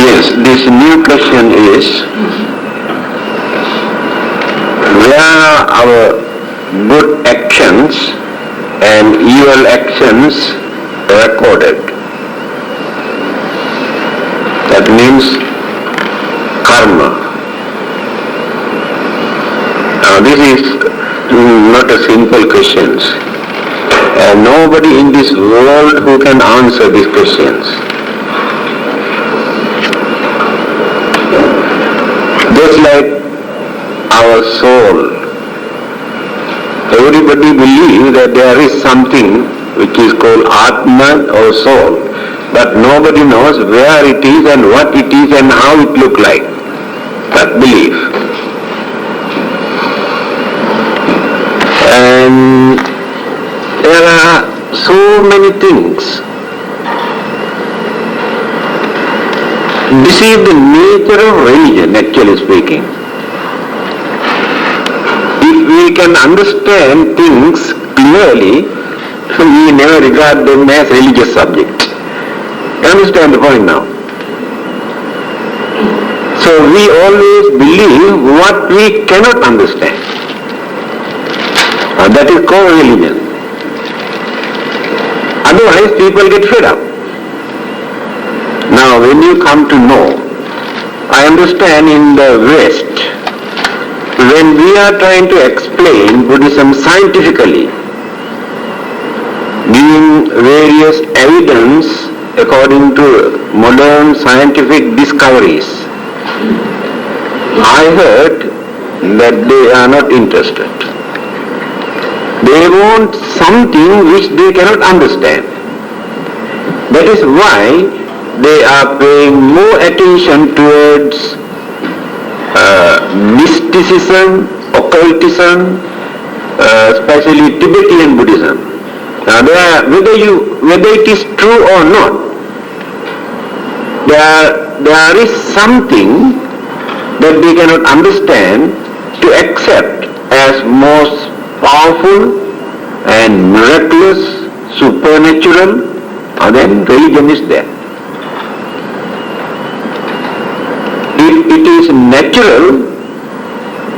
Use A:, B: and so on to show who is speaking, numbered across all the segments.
A: Yes, this new question is, where are our good actions and evil actions recorded? That means karma. Now this is not a simple question. Nobody in this world who can answer these questions. Just like our soul. Everybody believes that there is something which is called Atma or soul, but nobody knows where it is and what it is and how it looks like. That belief. And there are so many things. This is the nature of religion, actually speaking. If we can understand things clearly, we never regard them as religious subject. You understand the point now? So we always believe what we cannot understand. That is called religion. Otherwise people get fed up. Now when you come to know, I understand in the West, when we are trying to explain Buddhism scientifically, giving various evidence according to modern scientific discoveries, I heard that they are not interested. They want something which they cannot understand. That is why they are paying more attention towards mysticism, occultism, especially Tibetan Buddhism. Now whether it is true or not, there is something that they cannot understand to accept as most powerful and miraculous, supernatural, and then religion is there. If it is natural,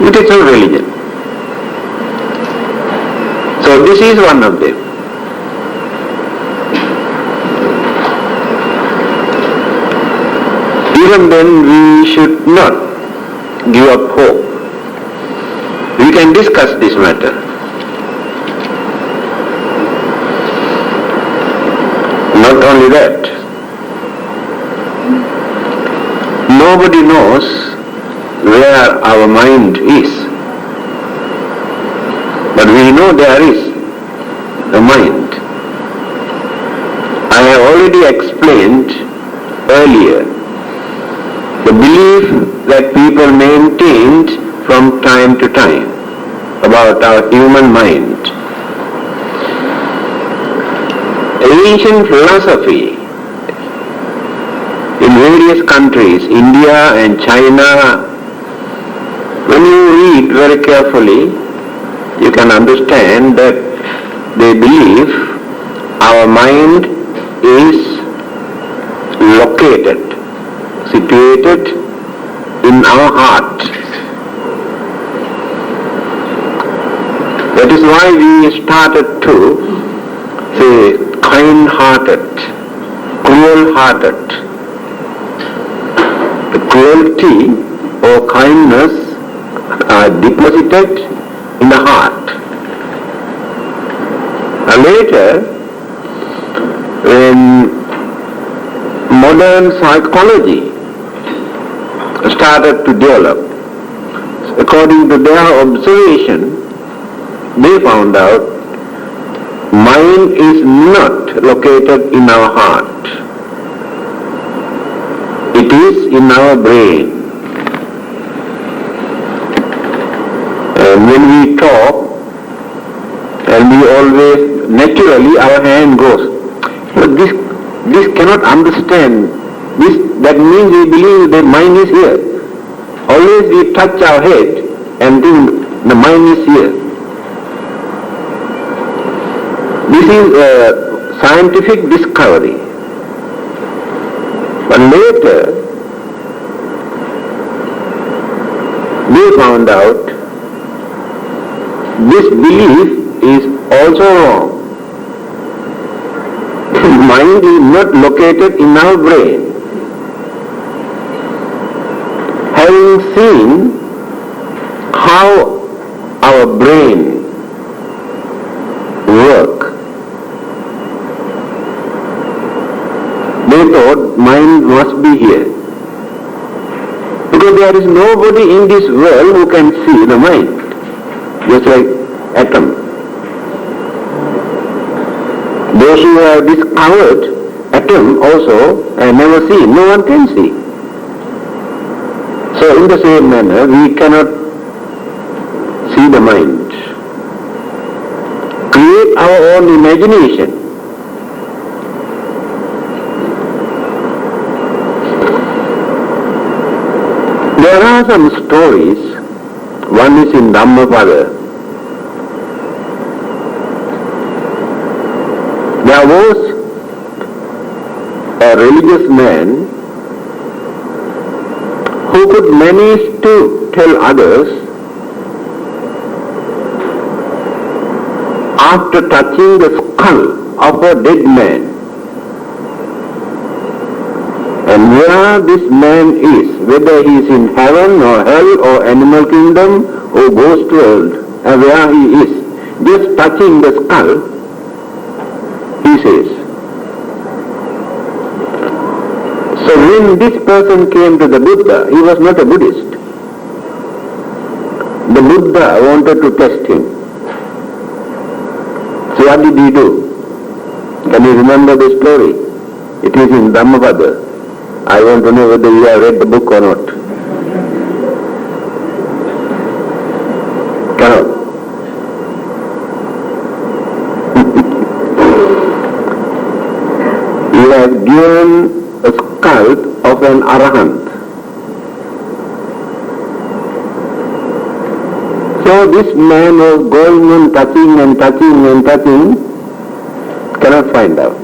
A: it is not religion. So this is one of them. Even then we should not give up hope. We can discuss this matter. Not only that, nobody knows where our mind is. But we know there is a mind. I have already explained earlier the belief that people maintained from time to time about our human mind. Ancient philosophy in various countries, India and China, when you read very carefully, you can understand that they believe our mind is located, situated in our heart. That is why we started to say kind-hearted, cruel-hearted. The cruelty or kindness are deposited in the heart. Later, when modern psychology started to develop, according to their observation, they found out mind is not located in our heart. It is in our brain. And when we talk, and we always, naturally our hand goes. But this cannot understand. That means we believe the mind is here. Always we touch our head and think the mind is here. This is a scientific discovery. But later, they found out this belief is also wrong. Mind is not located in our brain. Having seen how our brain work, they thought mind must be here. Because there is nobody in this world who can see the mind, just like atom. Those who have discovered atom also and never seen, no one can see. So in the same manner, we cannot see the mind. Create our own imagination. There are some stories. One is in Dhammananda. There was a religious man who could manage to tell others after touching the skull of a dead man and where this man is, whether he is in heaven or hell or animal kingdom or ghost world, and where he is, just touching the skull, he says. So when this person came to the Buddha, he was not a Buddhist. The Buddha wanted to test him. So what did he do? Can you remember the story? It is in Dhammananda. I want to know whether you have read the book or not. Cannot. You have given a skull of an arahant. So this man was going on touching and touching and touching, cannot find out.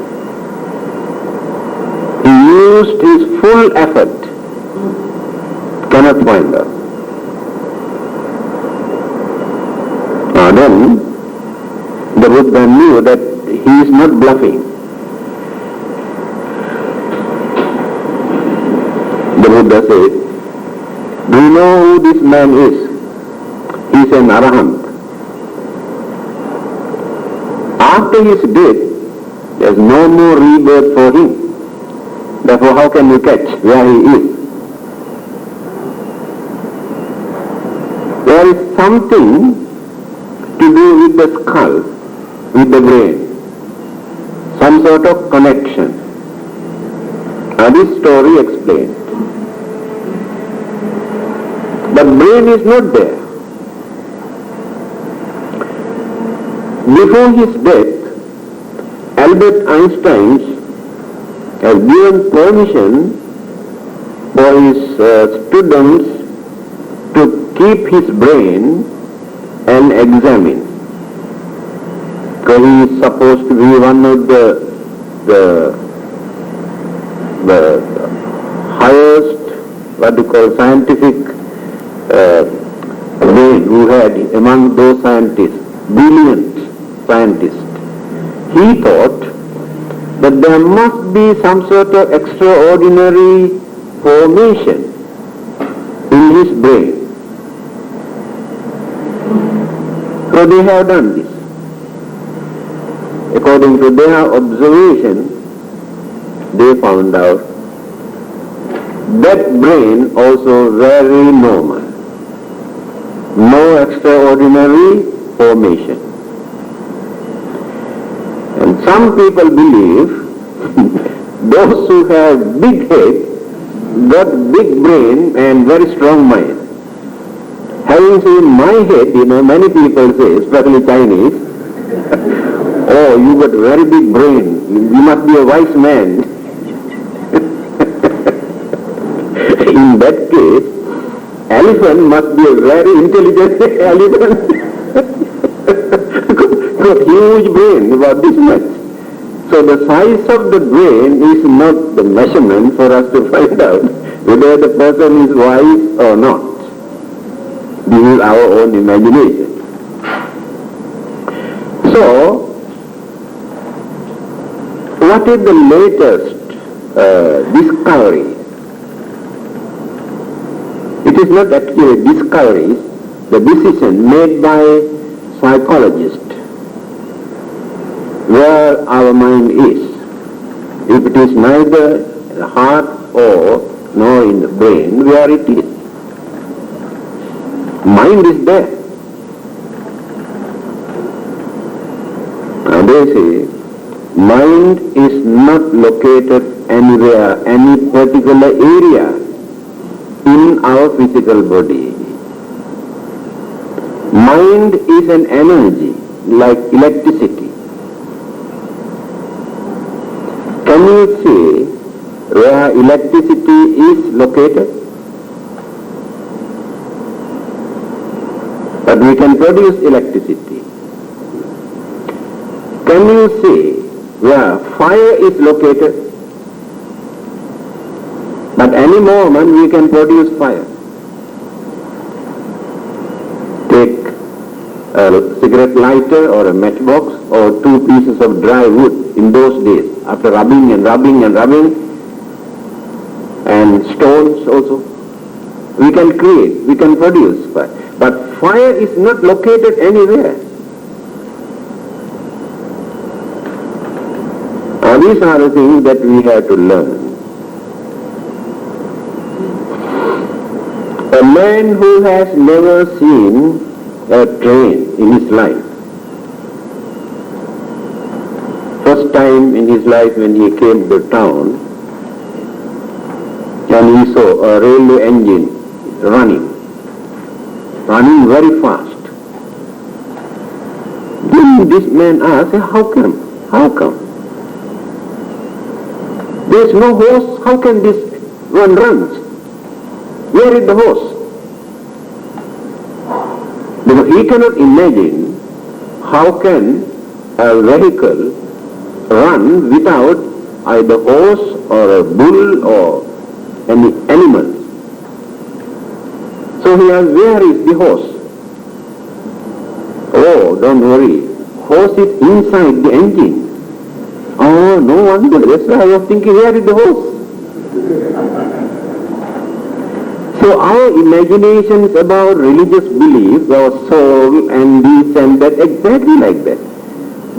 A: He used his full effort, cannot find out. Now then, the Buddha knew that he is not bluffing. The Buddha said, do you know who this man is? He is an arahant. After his death, there is no more rebirth for him. Therefore, how can you catch where he is? There is something to do with the skull, with the brain. Some sort of connection. Now this story explains. But brain is not there. Before his death, Albert Einstein has given permission for his students to keep his brain and examine. Because he is supposed to be one of the highest, what you call, scientific brain who had among those scientists, brilliant scientists. He thought that there must be some sort of extraordinary formation in his brain. So they have done this. According to their observation, they found out that brain also very normal. No extraordinary formation. And some people believe those who have big head got big brain and very strong mind. Having seen my head, many people say, especially Chinese, oh, you got very big brain, you must be a wise man. In that case, elephant must be a very intelligent elephant. Got huge brain, about this much. So the size of the brain is not the measurement for us to find out whether the person is wise or not. This is our own imagination. So, what is the latest discovery? It is not actually a discovery, the decision made by psychologists where our mind is. If it is neither in the heart or nor in the brain, where it is. Mind is there. Now they say, mind is not located anywhere, any particular area in our physical body. Mind is an energy like electricity. Can you say where electricity is located? But we can produce electricity. Can you say where fire is located? But any moment we can produce fire. Take a cigarette lighter or a matchbox or two pieces of dry wood in those days, after rubbing and rubbing and rubbing, and stones also. We can create, we can produce fire. But fire is not located anywhere. Now these are the things that we have to learn. A man who has never seen a train in his life, first time in his life when he came to town, and he saw a railway engine running very fast. Then this man asked, how come? How come? There is no horse, how can this one runs? Where is the horse? Because he cannot imagine how can a vehicle run without either horse or a bull or any animal. So he asked, where is the horse? Oh, don't worry. Horse is inside the engine. Oh, no wonder. That's why I was thinking, where is the horse? So our imaginations about religious beliefs, our soul and this and that, exactly like that.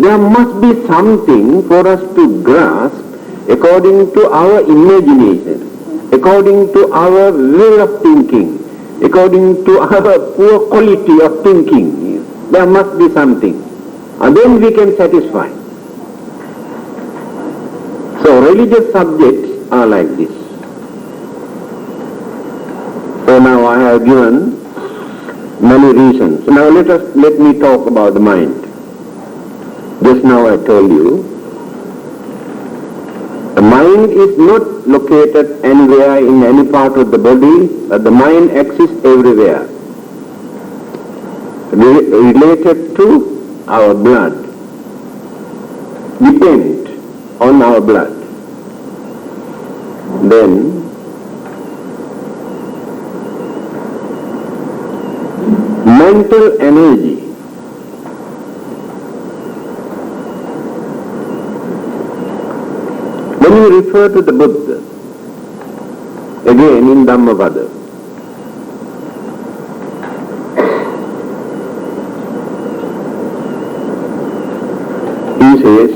A: There must be something for us to grasp according to our imagination, according to our way of thinking, according to our poor quality of thinking. There must be something. And then we can satisfy. So religious subjects are like this. So now I have given many reasons. Now let me talk about the mind. Just now I told you, the mind is not located anywhere in any part of the body, but the mind exists everywhere. Related to our blood, depend on our blood. Then mental energy. When you refer to the Buddha, again in Dhammananda, he says,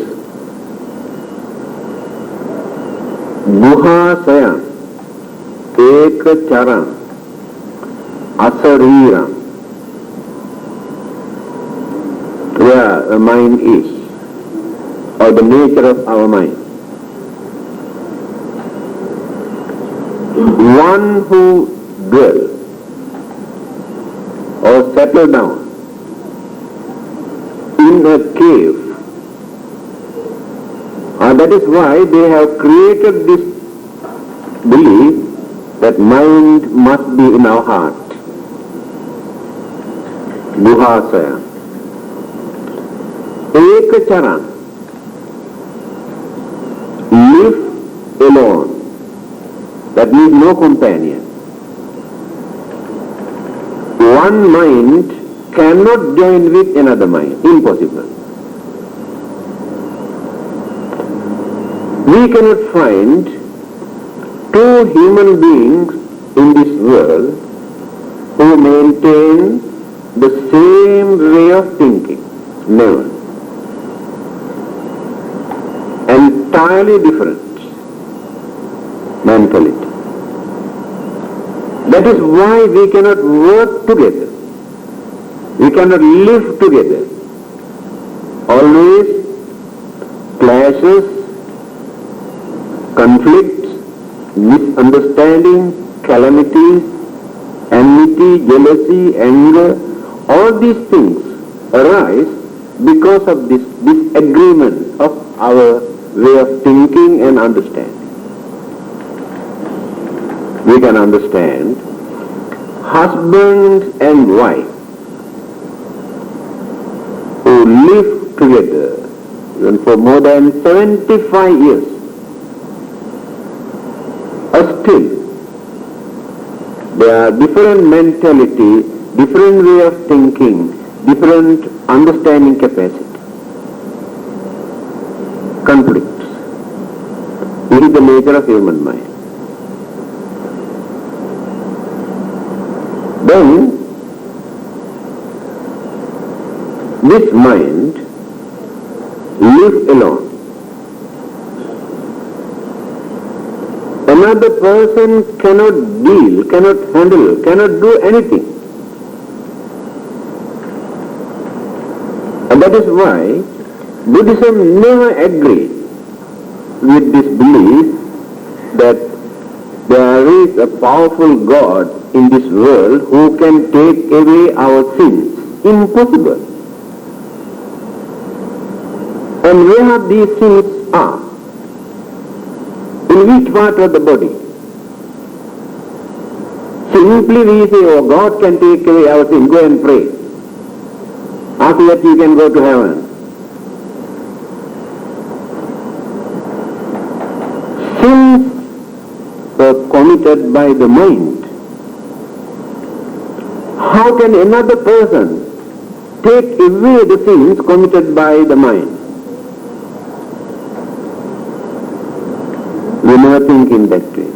A: Guhasaya Ekacharam Asariram, where the mind is, or the nature of our mind. One who dwells or settle down in a cave, that is why they have created this belief that mind must be in our heart. Guhasaya. Ekacharam, live alone. That means no companion. one mind cannot join with another mind. Impossible. We cannot find two human beings in this world who maintain the same way of thinking. Never. Entirely different mentality. That is why we cannot work together. We cannot live together. Always clashes, conflicts, misunderstanding, calamities, enmity, jealousy, anger, all these things arise because of this disagreement of our way of thinking and understanding. We can understand husband and wife who live together even for more than 75 years are still there are different mentality, different way of thinking, different understanding capacity. Conflicts. This is the nature of human mind. Then, this mind lives alone. Another person cannot deal, cannot handle, cannot do anything. And that is why Buddhism never agreed with this belief that there is a powerful God in this world who can take away our sins. Impossible. And where these sins are? In which part of the body? Simply we say, oh, God can take away our sins, go and pray. After that you can go to heaven. Sins were committed by the mind. How can another person take away the sins committed by the mind? We never think in that way.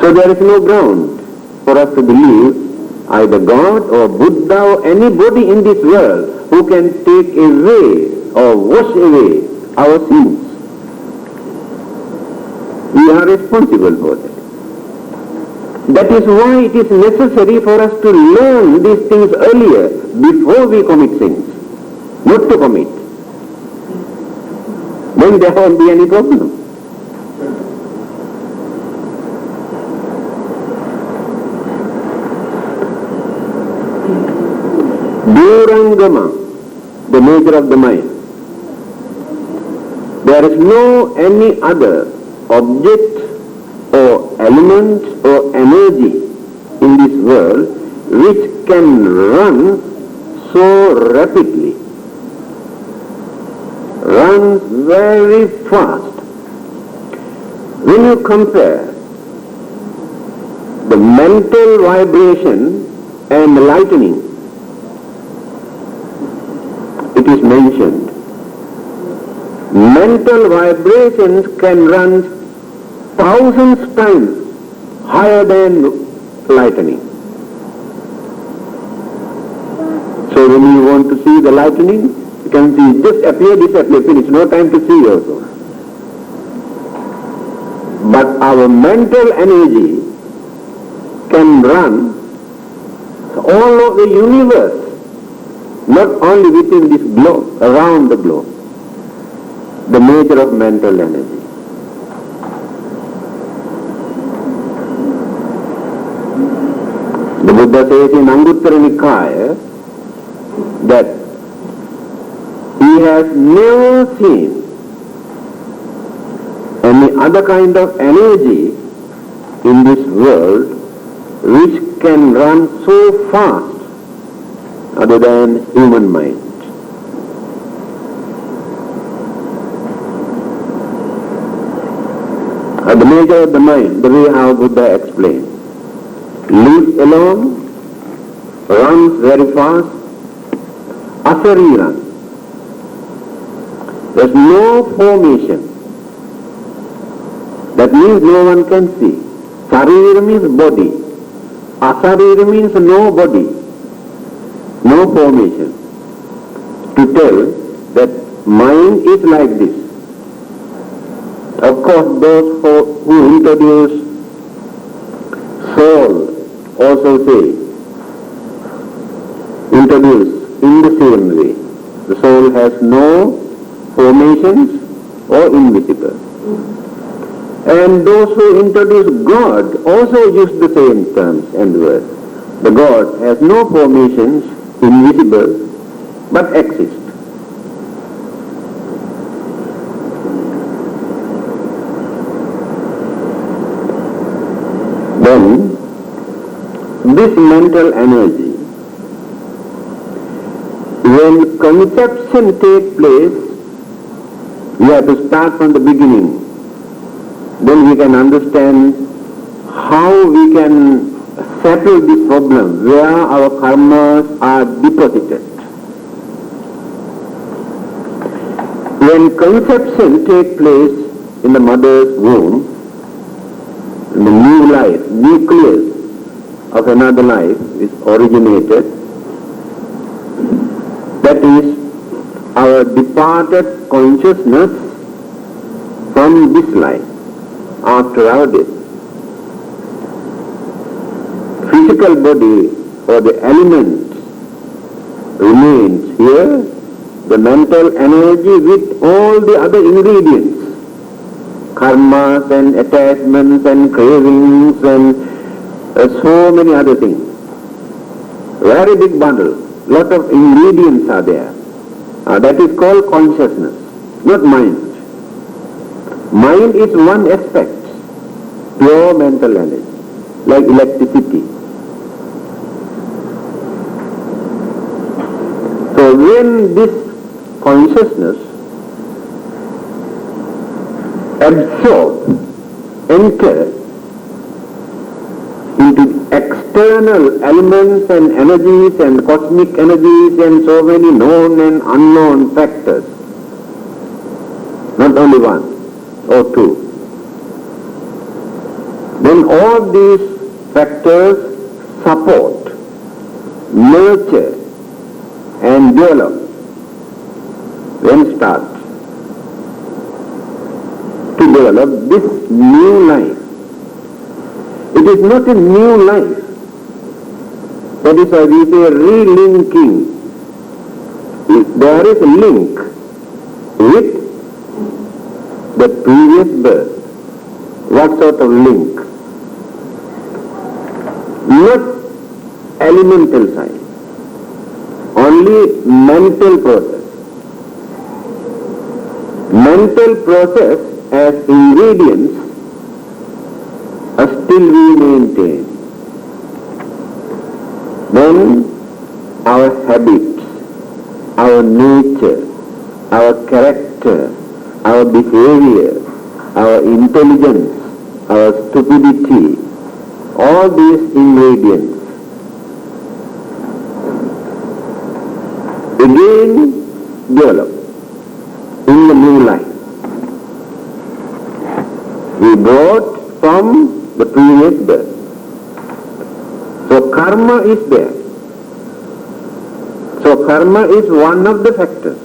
A: So there is no ground for us to believe either God or Buddha or anybody in this world who can take away or wash away our sins. We are responsible for that. That is why it is necessary for us to learn these things earlier before we commit sins, not to commit. Then there won't be any problem. Durangama, the nature of the mind. There is no any other object or element or energy in this world which can run so rapidly, runs very fast. When you compare the mental vibration and the lightning, it is mentioned, mental vibrations can run thousands times higher than lightning. So when you want to see the lightning, you can see just appear, disappear, finish, no time to see also. But our mental energy can run all over the universe, not only within this globe, around the globe. The nature of mental energy. The Buddha says in Anguttara Nikaya that he has never seen any other kind of energy in this world which can run so fast other than human mind. The nature of the mind, the way how Buddha explained. lives alone, runs very fast, asariran. There's no formation. That means no one can see. Sarira means body. Asarira means no body, no formation. To tell that mind is like this. Of course, those who introduce soul also say, introduce in the same way. The soul has no formations or invisible. And those who introduce God also use the same terms and words. The God has no formations, invisible, but exists. Then, this mental energy, when conception takes place, we have to start from the beginning. Then we can understand how we can settle this problem, where our karmas are deposited. When conception takes place in the mother's womb, in the new life, nucleus of another life is originated, that is our departed consciousness from this life after our death. Physical body or the element remains here, the mental energy with all the other ingredients, karmas and attachments and cravings and so many other things. Very big bundle, lot of ingredients are there. That is called consciousness, not mind. Mind is one aspect, pure mental energy, like electricity. So when this consciousness absorbs, enters into external elements and energies and cosmic energies and so many known and unknown factors, not only one or two, then all these factors support, nurture and develop, then start to develop this new life. It is not a new life. That is why we say relinking. There is a link with the previous birth. What sort of link? Not elemental side, only mental process. Mental process as ingredients still we maintain. Then our habits, our nature, our character, our behavior, our intelligence, our stupidity, all these ingredients again develop in the new life. We brought from the previous birth. So karma is there. So karma is one of the factors.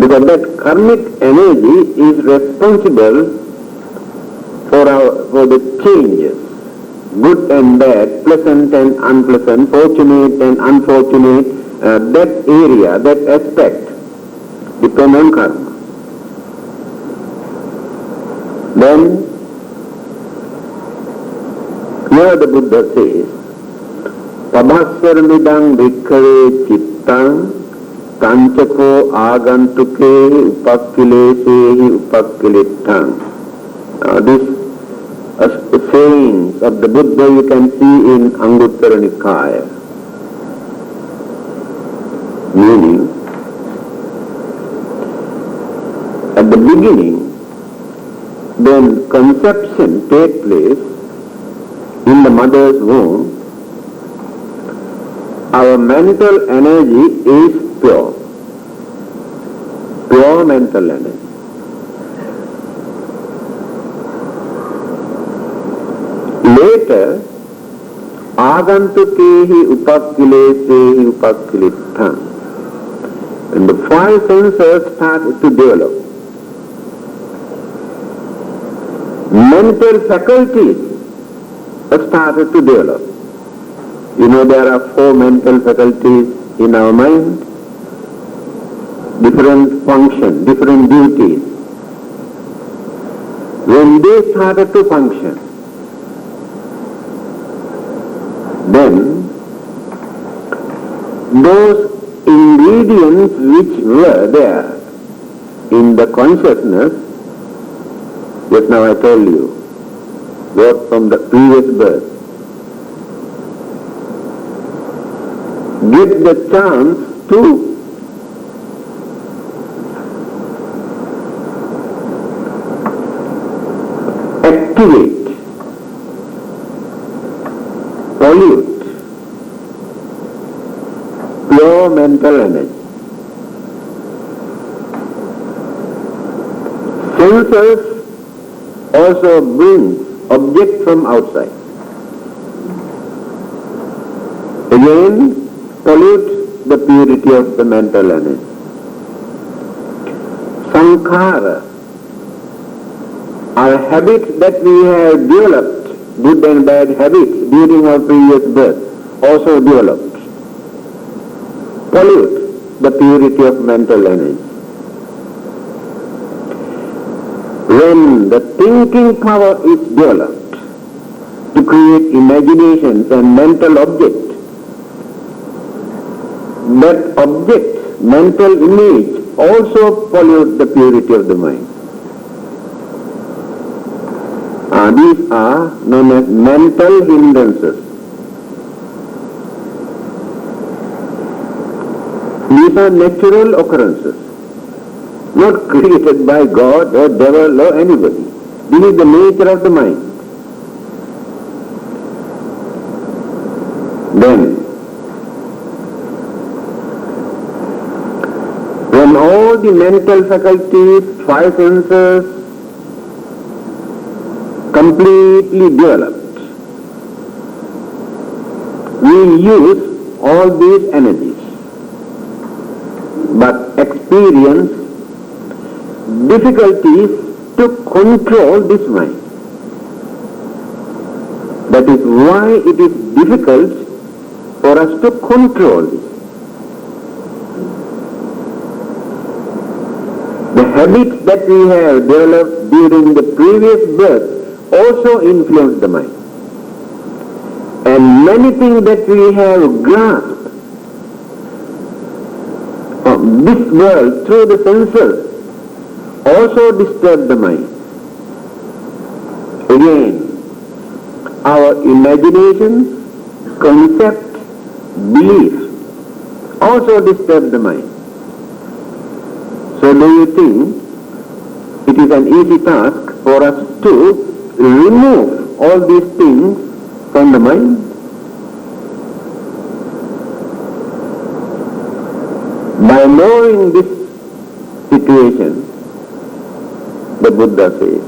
A: Because that karmic energy is responsible for the changes, good and bad, pleasant and unpleasant, fortunate and unfortunate, that area, that aspect depend on karma. Then, here the Buddha says, Pabhassaramidang bhikkhave chittang kanchako agantuke upakkilesehi upakkilittang. These sayings of the Buddha you can see in Anguttara Nikaya. Meaning, at the beginning, when conception takes place, mother's womb, our mental energy is pure mental energy. Later, agantukehi upakkilesehi upakkilittham, and the five senses started to develop. Mental faculties started to develop. You know, there are four mental faculties in our mind, different function, different duties. When they started to function, then those ingredients which were there in the consciousness, just now I told you, got from the previous birth, get the chance to activate, pollute pure mental energy. Senses also brings objects from outside. Again, pollute the purity of the mental energy. Sankhara are habits that we have developed, good and bad habits during our previous birth, also developed. Pollute the purity of mental energy. When the thinking power is developed to create imaginations and mental objects, that object, mental image, also pollute the purity of the mind. These are known as mental hindrances. These are natural occurrences, not created by God or devil or anybody. This is the nature of the mind. Then, when all the mental faculties, five senses, completely developed, we use all these energies, but experience difficulties to control this mind. That is why it is difficult for us to control this. The habits that we have developed during the previous birth also influence the mind. And many things that we have grasped from this world through the senses also disturb the mind. Again, our imagination, concept, belief also disturb the mind. So do you think it is an easy task for us to remove all these things from the mind? By knowing this situation, the Buddha says,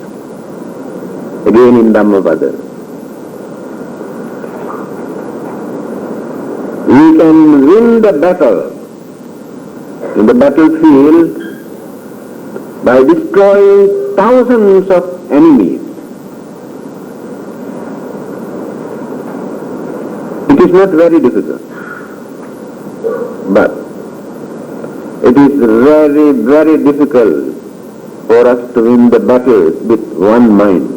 A: again in Dhammananda, we can win the battle in the battlefield by destroying thousands of enemies. It is not very difficult, but it is very, very difficult for us to win the battle with one mind,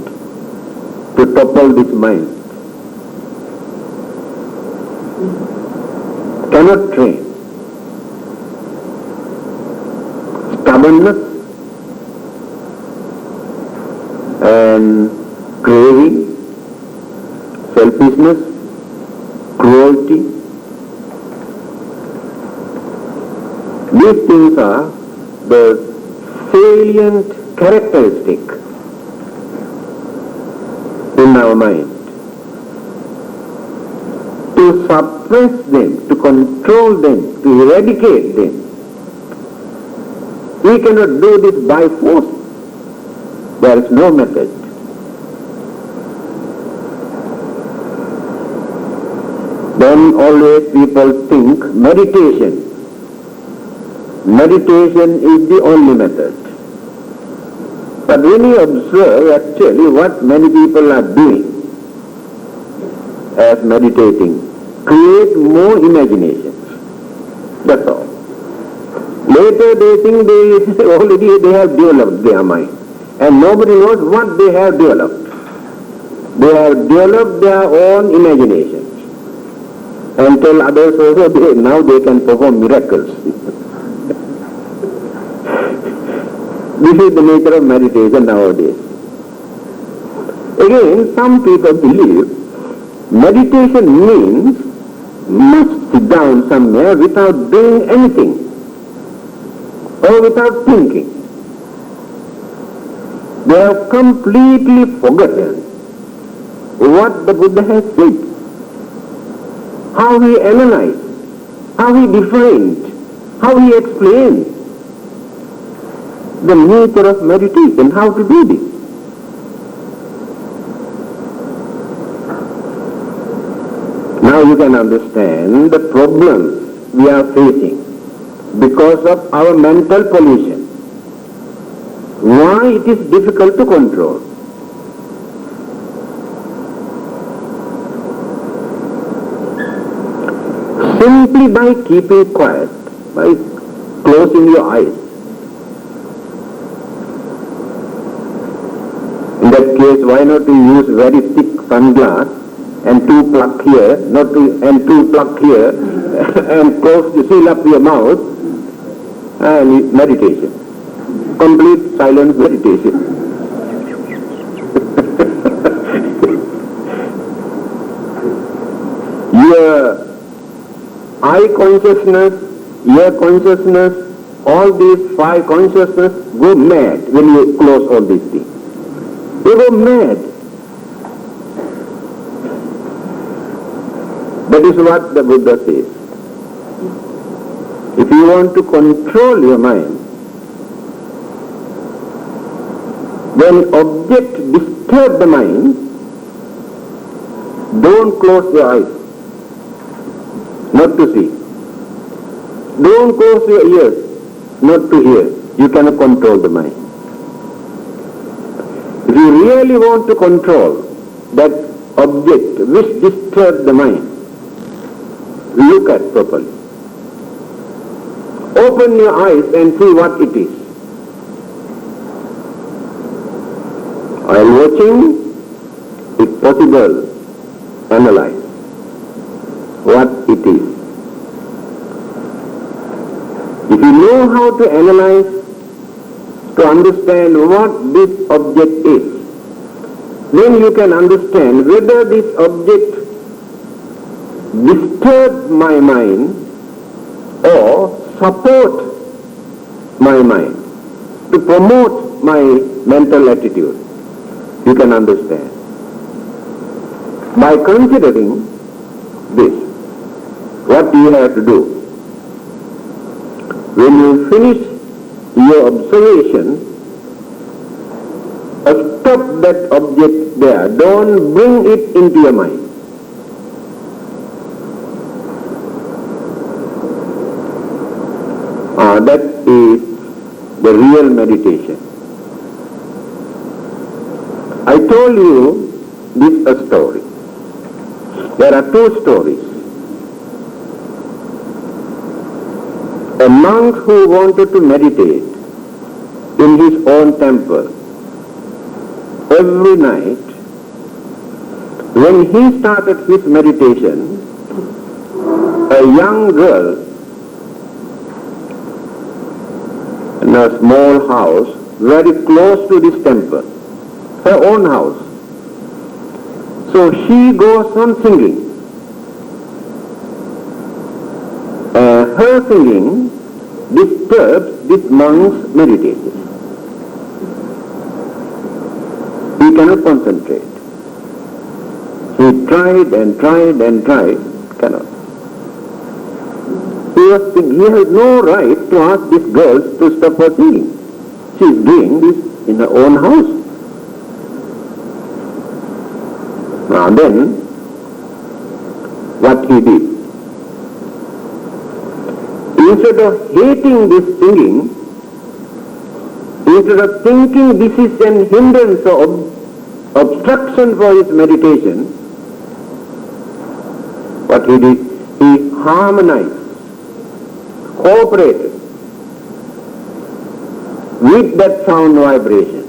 A: to topple this mind. Cannot train. Stubbornness and craving, selfishness, cruelty. These things are the salient characteristic in our mind. to suppress them, to control them, to eradicate them. We cannot do this by force. There is no method. Then always people think meditation. Meditation is the only method. But when you observe actually what many people are doing as meditating, create more imaginations. That's all. Later they think they have developed their mind. And nobody knows what they have developed. They have developed their own imaginations. And tell others also now they can perform miracles. This is the nature of meditation nowadays. Again, some people believe meditation means must sit down somewhere without doing anything or without thinking. They have completely forgotten what the Buddha has said, how he analyzed, how he defined, how he explained the nature of meditation, how to do this. Now you can understand the problems we are facing because of our mental pollution. Why it is difficult to control. Simply by keeping quiet, by closing your eyes. In that case, why not to use very thick sunglass and two plug here, and two plug here, and seal up your mouth, and meditation. Complete silent meditation. Your eye consciousness, ear consciousness, all these five consciousness go mad when you close all these things. They go mad. That is what the Buddha says. If you want to control your mind, when object disturb the mind, don't close your eyes, not to see. Don't close your ears, not to hear. You cannot control the mind. If you really want to control that object which disturbs the mind, look at properly. Open your eyes and see what it is. While watching, if possible, analyze what it is. If you know how to analyze, to understand what this object is, then you can understand whether this object disturbs my mind or supports my mind to promote my mental attitude. You can understand. By considering this, what you have to do? When you finish your observation, stop that object there. Don't bring it into your mind. That is the real meditation. I told you this a story. There are two stories. A monk who wanted to meditate in his own temple every night, when he started his meditation, a young girl in a small house very close to this temple, her own house. So she goes on singing. Her singing disturbs this monk's meditation. He cannot concentrate. He tried and tried and tried Cannot. He has no right to ask this girl to stop her singing. She is doing this in her own house. Now then, what he did, instead of hating this singing, instead of thinking this is an hindrance or obstruction for his meditation, what he did, he harmonized, cooperated with that sound vibration.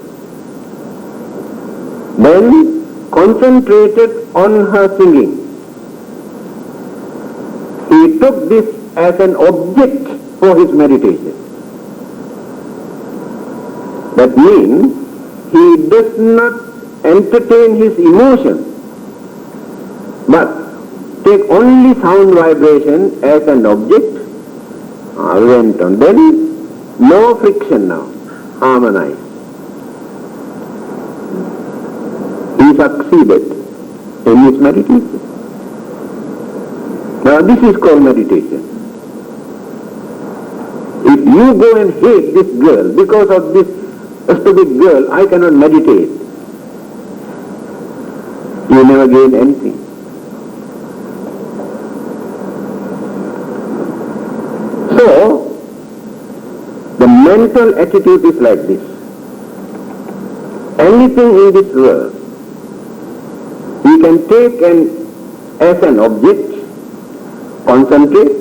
A: Then concentrated on her singing. He took this as an object for his meditation. That means he does not entertain his emotions, but take only sound vibration as an object. Went on. Then no friction now. Harmonized. He succeeded in his meditation. Now this is called meditation. If you go and hate this girl, because of this stupid girl, I cannot meditate, you never gain anything. So, the mental attitude is like this. Anything in this world, we can take as an object, concentrate,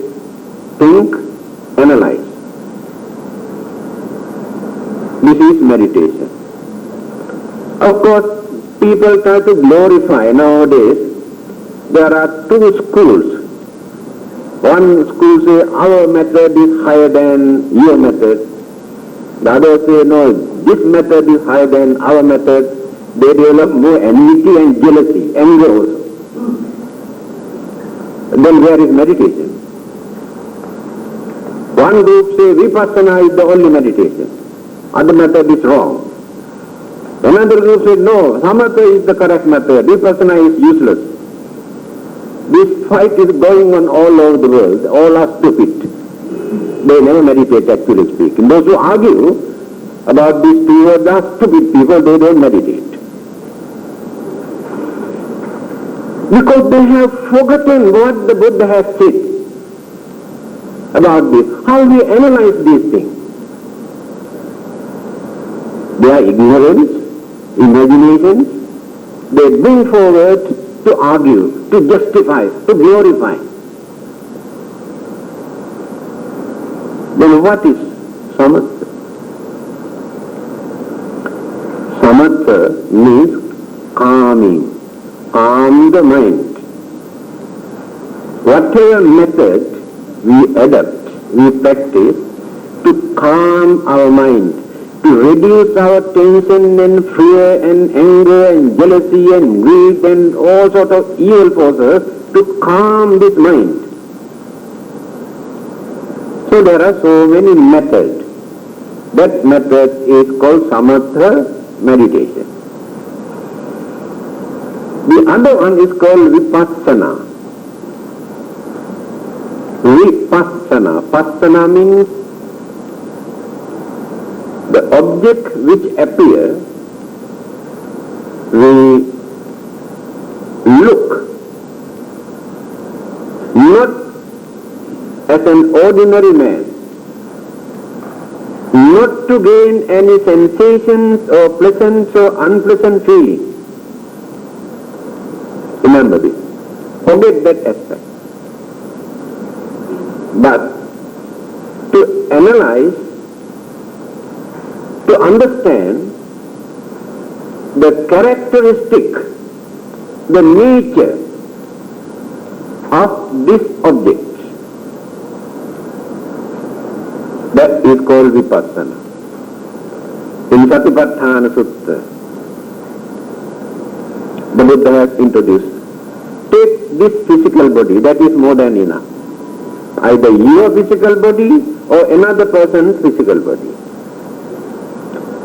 A: think, analyze. This is meditation. Of course, people try to glorify nowadays. There are two schools. One school says our method is higher than your method. The other say no, this method is higher than our method. They develop more enmity and jealousy, anger also. Then where is meditation? One group say vipassana is the only meditation. Other method is wrong. Another group says no, samatha is the correct method. Vipassana is useless. This fight is going on all over the world. All are stupid. They never meditate, actually speaking. Those who argue about these two words are stupid people. They don't meditate. Because they have forgotten what the Buddha has said about this. How we analyze these things. They are ignorance, imaginations. They bring forward to argue, to justify, to glorify. Then what is samatha? Samatha means calming, calm the mind. Whatever method we adopt, we practice to calm our mind, to reduce our tension and fear and anger and jealousy and greed and all sorts of evil forces, to calm this mind. So there are so many methods. That method is called samatha meditation. The other one is called vipassana. Vipassana. Passana means the object which appears, we look not as an ordinary man, not to gain any sensations or pleasant or unpleasant feelings. Remember this. Forget that aspect. But to analyze, to understand the characteristic, the nature of this object, that is called vipassana. In Satipatthana Sutta, the Buddha has introduced, take this physical body, that is more than enough. Either your physical body or another person's physical body.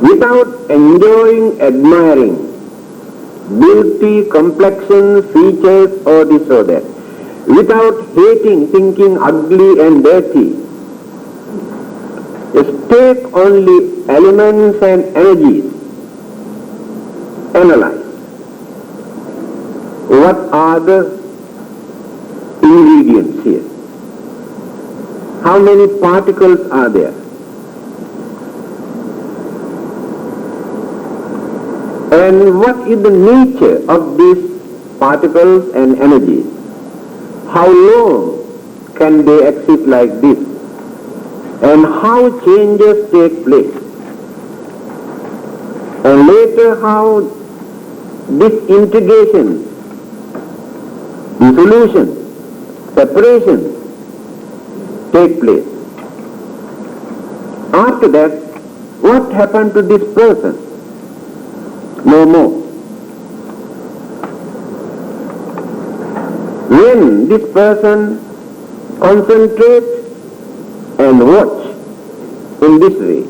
A: Without enjoying, admiring beauty, complexion, features or this or that. without hating, thinking ugly and dirty. Take only elements and energies, analyze. What are the ingredients here? How many particles are there? And what is the nature of these particles and energies? How long can they exist like this? And how changes take place? And later how disintegration, dissolution, separation take place. After that, what happened to this person? No more. When this person concentrates and watch in this way,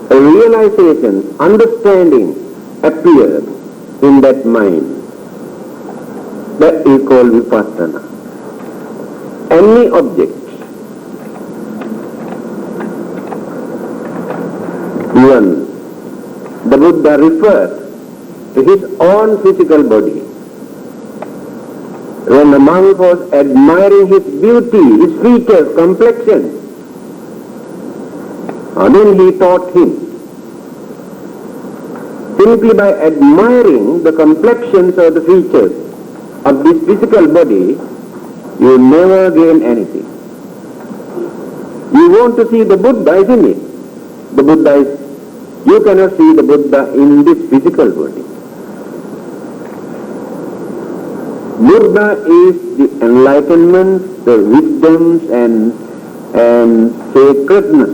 A: a realization, understanding appears in that mind. That is called vipassana. Any object, even the Buddha referred to his own physical body. When the monk was admiring his beauty, his features, complexion, then he taught him. Simply by admiring the complexions or the features of this physical body, you never gain anything. You want to see the Buddha, isn't it? The Buddha is, you cannot see the Buddha in this physical body. Buddha is the enlightenment, the wisdoms and sacredness,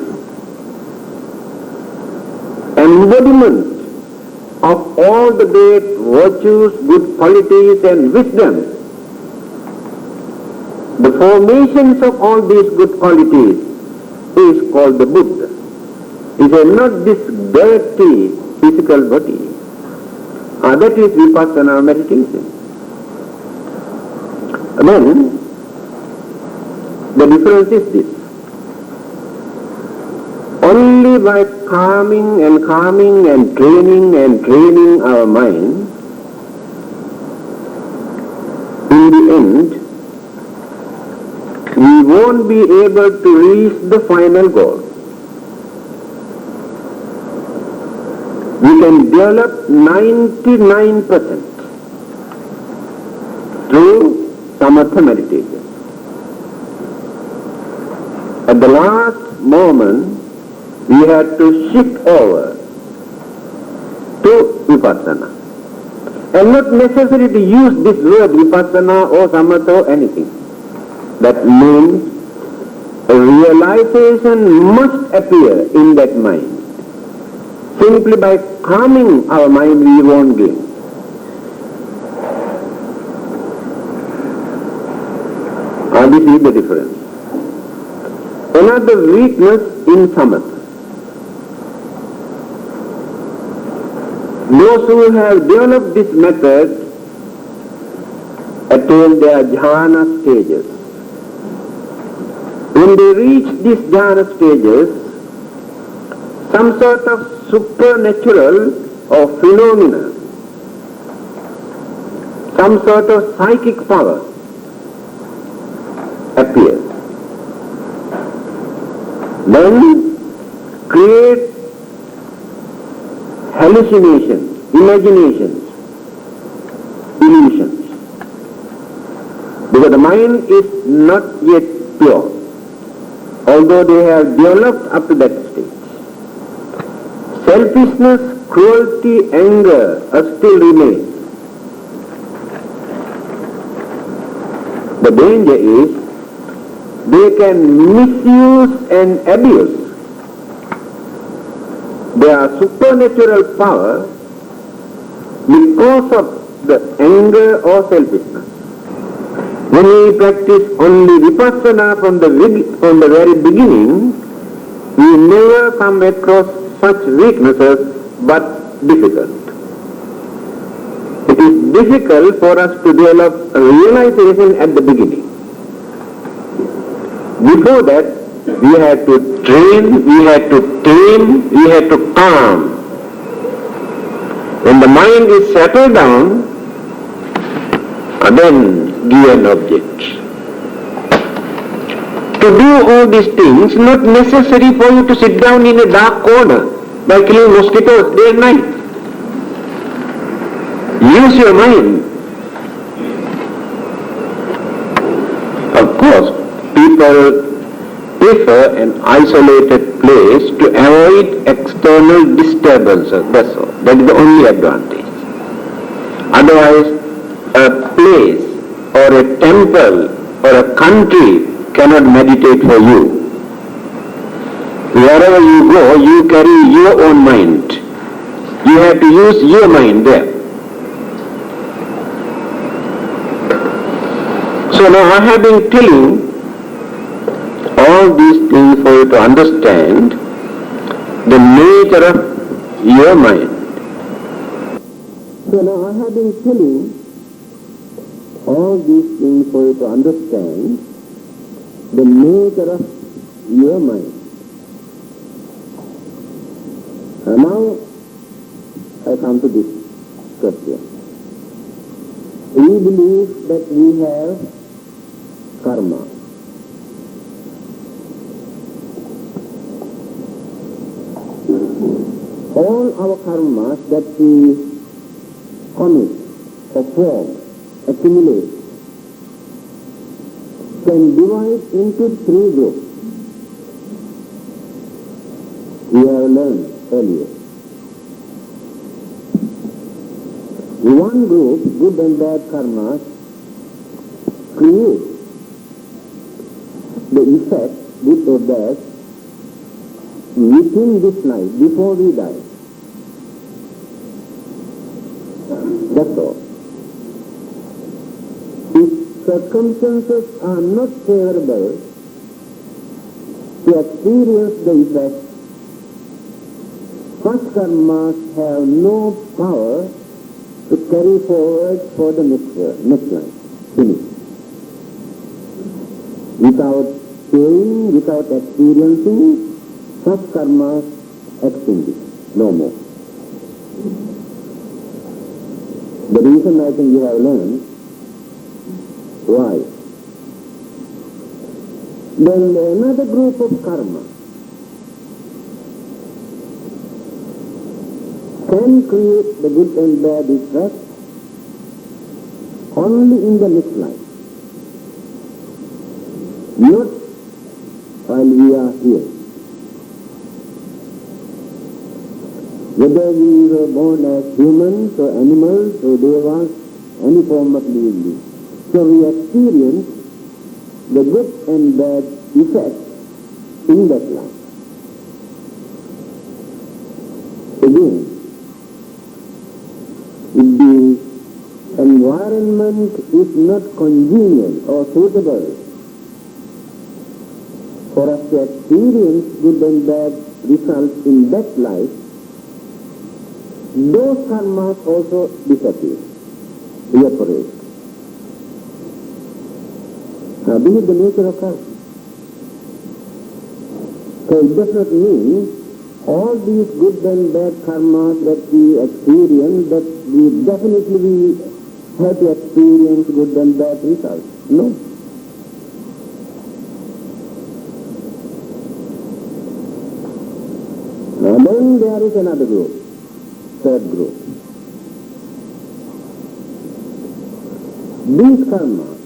A: embodiment of all the great virtues, good qualities and wisdom. The formations of all these good qualities is called the Buddha. It is not this dirty physical body. That is vipassana meditation. Then, the difference is this. Only by calming and training our mind, in the end, we won't be able to reach the final goal. We can develop 99% through samatha meditation. At the last moment, we had to shift over to vipassana. And not necessary to use this word vipassana or samatha or anything. That means a realization must appear in that mind. Simply by calming our mind, we won't gain. This is the difference. Another weakness in samatha. Those who have developed this method attain their jhana stages. When they reach these jhana stages, some sort of supernatural or phenomena, some sort of psychic power appears. Then create hallucinations, imaginations, illusions. Because the mind is not yet pure, although they have developed up to that stage. Selfishness, cruelty, anger still remain. The danger is they can misuse and abuse their supernatural power because of the anger or selfishness. When we practice only vipassana from the very beginning, we never come across such weaknesses, but difficult. It It's difficult for us to develop realization at the beginning. Before that, we had to train, we had to tame, we had to calm. When the mind is settled down, then give an object. To do all these things, not necessary for you to sit down in a dark corner by killing mosquitoes day and night. Use your mind. Of course, people prefer an isolated place to avoid external disturbances, that's all. That is the only advantage. Otherwise, a place or a temple or a country cannot meditate for you. Wherever you go, you carry your own mind. You have to use your mind there. So now I have been telling all these things for you to understand the nature of your mind. So now I have been telling all these things for you to understand the nature of your mind. And now I come to this question. We believe that we have karma. All our karmas that we commit, perform, accumulate, can divide into three groups. We have learned earlier. One group, good and bad karmas, create the effect, good or bad, within this life, before we die. That's all. If circumstances are not favorable to experience the effect, such karmas have no power to carry forward for the next life. Finish. Without seeing, without experiencing, such karmas extinguish, no more. The reason I think you have learned, why? Then another group of karma can create the good and bad effect only in the next life, not while we are here. Whether we were born as humans or animals or devas, any form of living being. So we experience the good and bad effects in that life. Again, if the environment is not congenial or suitable for us to experience good and bad results in that life, those karmas also disappear, evaporate. Now, this is the nature of karma. So it does not mean all these good and bad karmas that we experience, that we definitely have to experience good and bad results. No. Now then there is another group. Third group. These karmas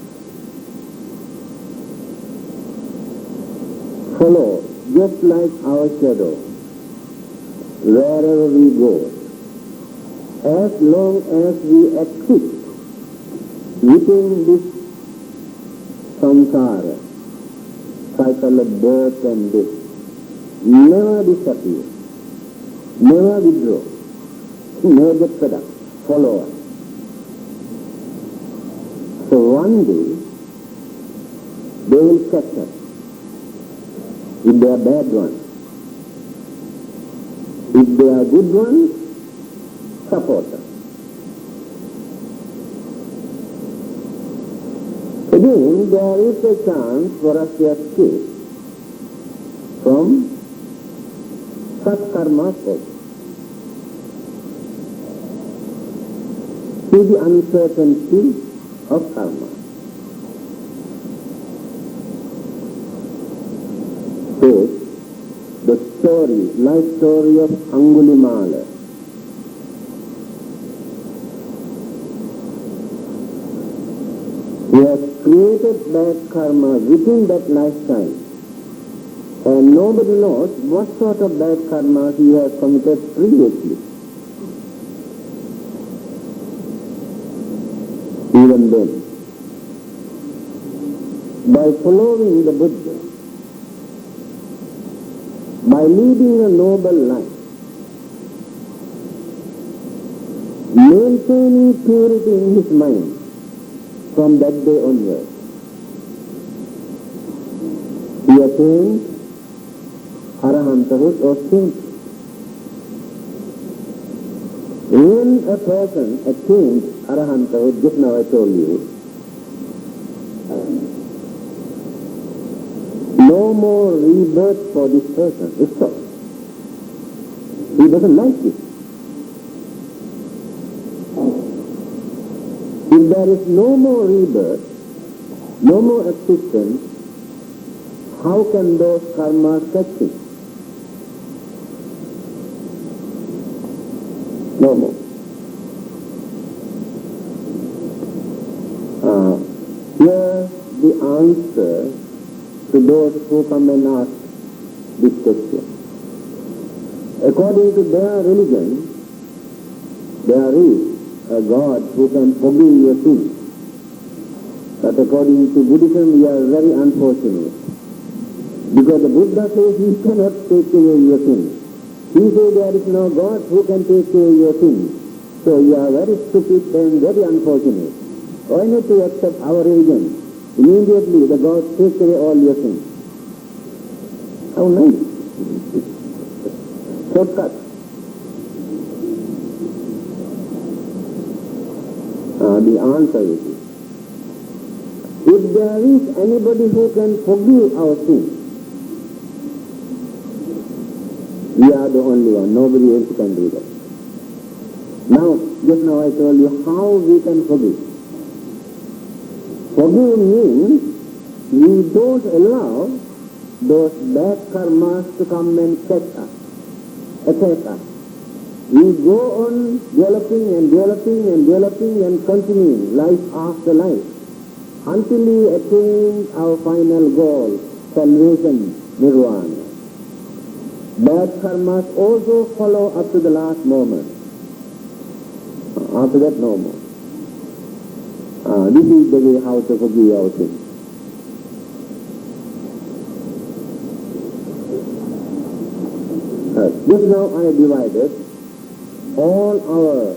A: follow just like our shadow wherever we go. As long as we exist within this samsara, cycle of birth and death, never disappear, never withdraw. Never get fed up, follow us. So one day, they will catch us if they are bad ones. If they are good ones, support us.
B: Again, there is a chance for us to escape from such karma also. To the uncertainty of karma. So, the story, life story of Angulimala. He has created bad karma within that lifetime, and nobody knows what sort of bad karma he has committed previously. Even then, by following the Buddha, by leading a noble life, maintaining purity in his mind from that day onward, he attained arahanthood or sainthood. When a person attains arahanthood, just now I told you, no more rebirth for this person. It's so. He doesn't like it. If there is no more rebirth, no more existence, how can those karmas catch him? No more. Here the answer to those who come and ask this question. According to their religion, there is a God who can forgive your sins. But according to Buddhism, we are very unfortunate. Because the Buddha says he cannot take away your sins. He says there is no God who can take away your sins. So you are very stupid and very unfortunate. Why not to accept our religion? Immediately the God takes away all your sins. How nice. Shortcut. The answer is, if there is anybody who can forgive our sins, we are the only one. Nobody else can do that. Now, just now I told you how we can forgive. Forgive means we don't allow those bad karmas to come and catch us, attack us. We go on developing and developing and developing and continuing life after life until we attain our final goal, salvation, nirvana. Bad karmas also follow up to the last moment. After that, no more. This is the way how to forgive our sins. Just now I divided all our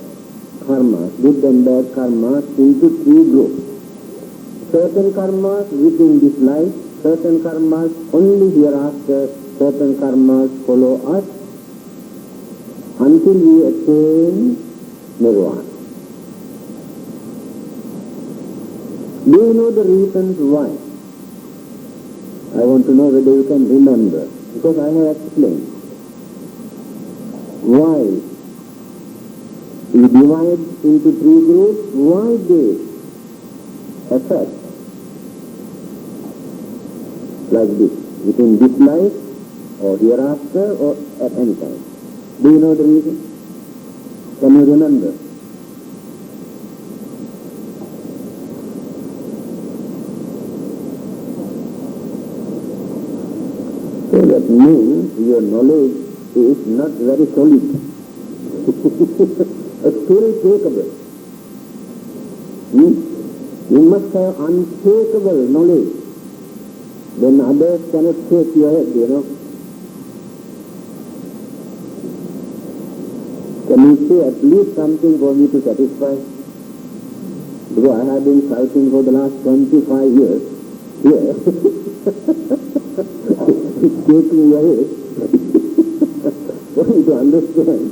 B: karmas, good and bad karmas, into three groups. Certain karmas within this life, certain karmas only hereafter, certain karmas follow us until we attain nirvana. Do you know the reasons why? I want to know whether you can remember, because I have explained. Why we divide into three groups, why they affect like this, within this life or hereafter or at any time. Do you know the reason? Can you remember? So that means your knowledge is not very solid. Still takeable. You must have unshakable knowledge. Then others cannot shake your head, you know. Can you say at least something for me to satisfy? Because I have been shouting for the last 25 years. Yeah. It's shaking your head. For me to understand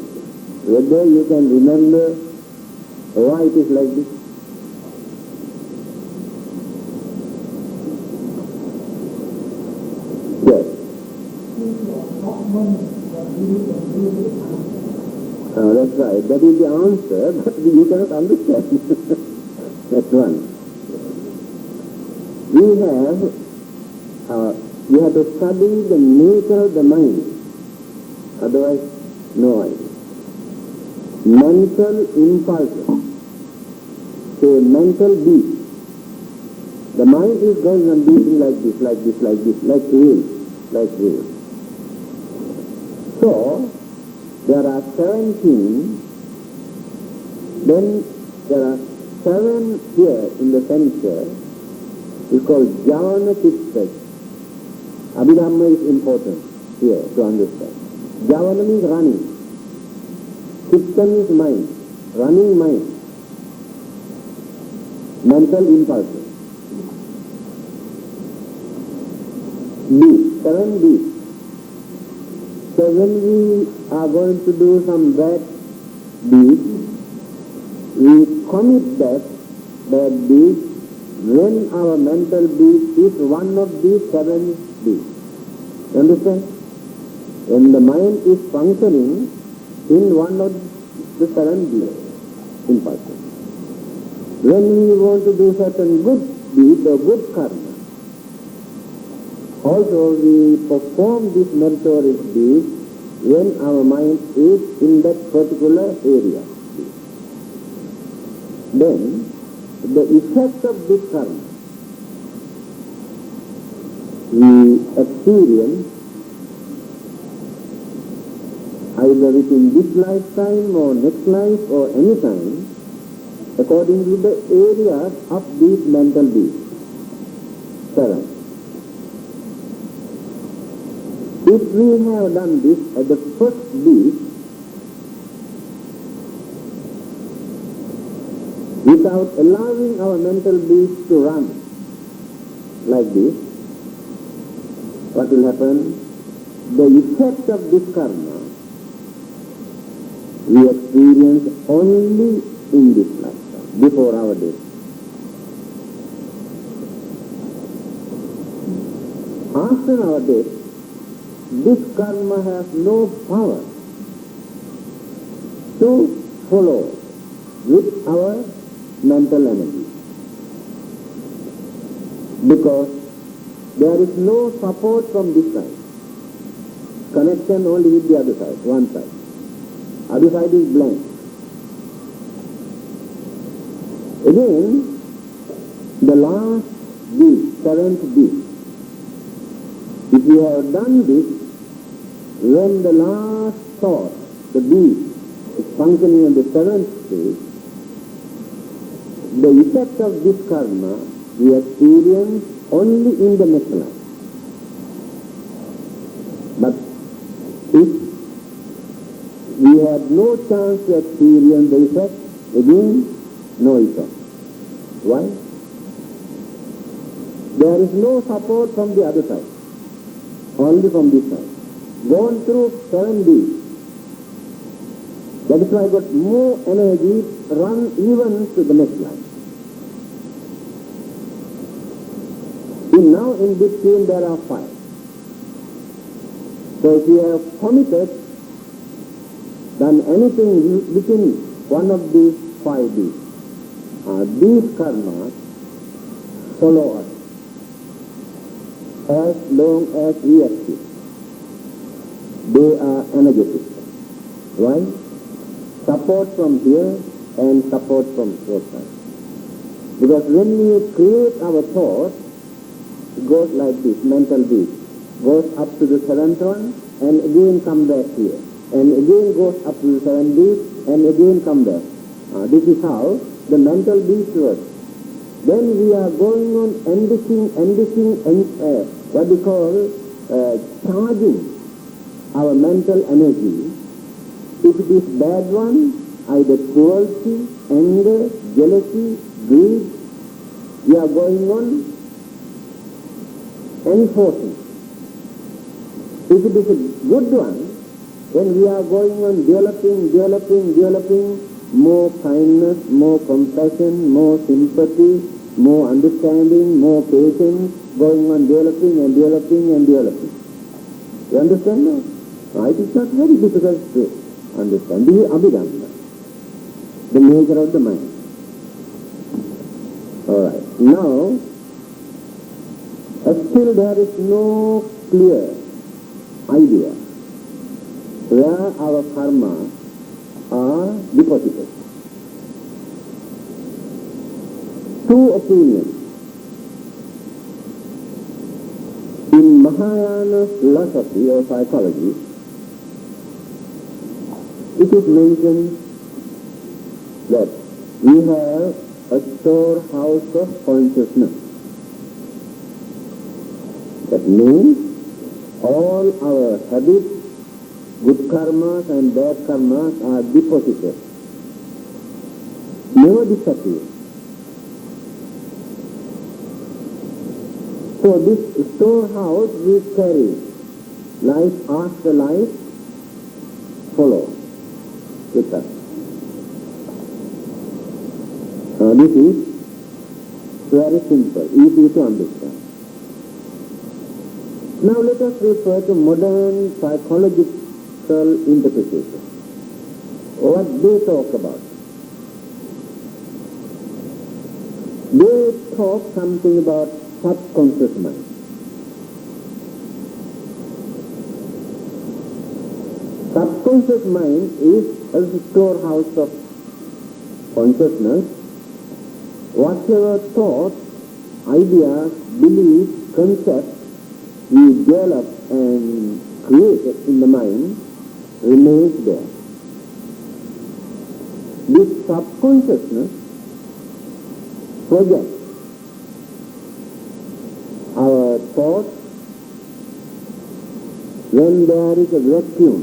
B: whether you can remember why it is like this. That's right. That is the answer, but you cannot understand. That's one. We have to study the nature of the mind. Otherwise, no idea. Mental impulses. Say mental beat. The mind is going on beating like this, like this, like this, like wheels, like wheels. So, there are 17, then there are 7 here in the center. It's called Javana Chitta. Abhidhamma is important here to understand. Javana means running. Chitta means mind, running mind. Mental impulses. Beat, 7 beats. So when we are going to do some bad deed, we commit that bad deed when our mental beat is one of these 7 beats. You understand? When the mind is functioning in one of the 7 beats, impulses. When we want to do certain good deed or good karma, also we perform this meritorious deed when our mind is in that particular area. Then the effect of this karma we experience either within this lifetime or next life or any time according to the area of these mental beats. 7. If we have done this at the first beat, without allowing our mental beats to run like this, what will happen? The effect of this karma we experience only in this lifetime, before our death. After our death, this karma has no power to follow with our mental energy, because there is no support from this side. Connection only with the other side, one side. Other side is blank. Again, the last beat, 7th beat. If we have done this, when the last thought, the beat, is functioning on the 7th stage, the effect of this karma we experience only in the next life. But if we had no chance to experience the effect, again, no effect. Why? There is no support from the other side, only from this side. Gone through 7 beats. That is why I got more energy to run even to the next life. Now in between there are 5. So if you have committed, done anything within one of these 5 beats, these karmas follow us as long as we exist. They are energetic. Why? Support from here and support from your side. Because when we create our thought, it goes like this, mental beat. Goes up to the 7th one and again come back here. And again goes up to the 7th beat and again come back. This is how the mental beat works. Then we are going on enriching, what we call charging our mental energy. If it is bad one, either cruelty, anger, jealousy, greed, we are going on enforcing. If it is a good one, then we are going on developing more kindness, more compassion, more sympathy, more understanding, more patience, going on developing. You understand now? It is not very difficult to understand. This is Abhidhamma, the nature of the mind. Alright. Now, still there is no clear idea where our karma are deposited. Two opinions. In Mahayana philosophy or psychology, it is mentioned that we have a storehouse of consciousness. That means all our habits, good karmas and bad karmas are deposited, never disappear. So this storehouse we carry, life after life, follow with us. This is very simple, easy to understand. Now let us refer to modern psychological interpretation. What they talk about. They talk something about subconscious mind. Subconscious mind is a storehouse of consciousness. Whatever thoughts, ideas, beliefs, concepts we develop and create in the mind remains there. This subconsciousness projects our thoughts when there is a vacuum,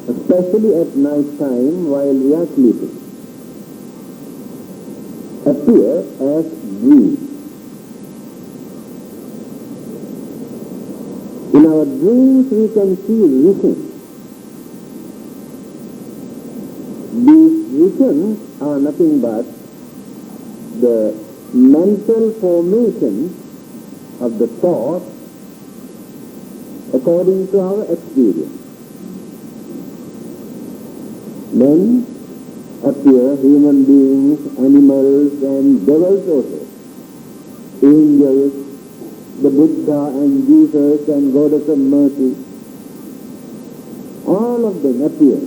B: especially at night time while we are sleeping, appear as dreams. In our dreams we can see visions. These visions are nothing but the mental formation of the thought according to our experience. Then appear human beings, animals and devils also, angels, the Buddha and Jesus and Goddess of Mercy. All of them appear.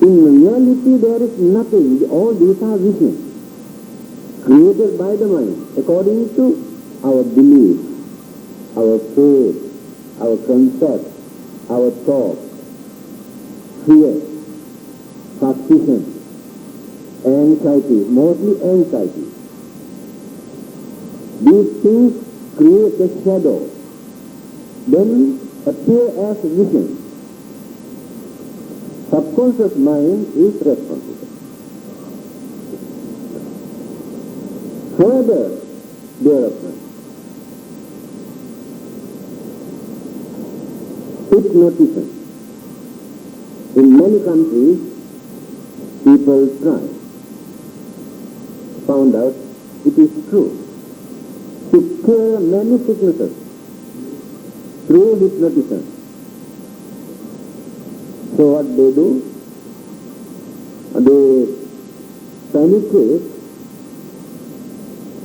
B: In reality there is nothing, all these are visions created by the mind according to our belief, our faith, our concept, our thought, fear, suspicion, anxiety, mostly anxiety. These things create a shadow, then appear as vision. Subconscious mind is responsible. Further development. Hypnotism. In many countries, people try, found out it is true, to cure many sicknesses through hypnotism. So what they do? They penetrate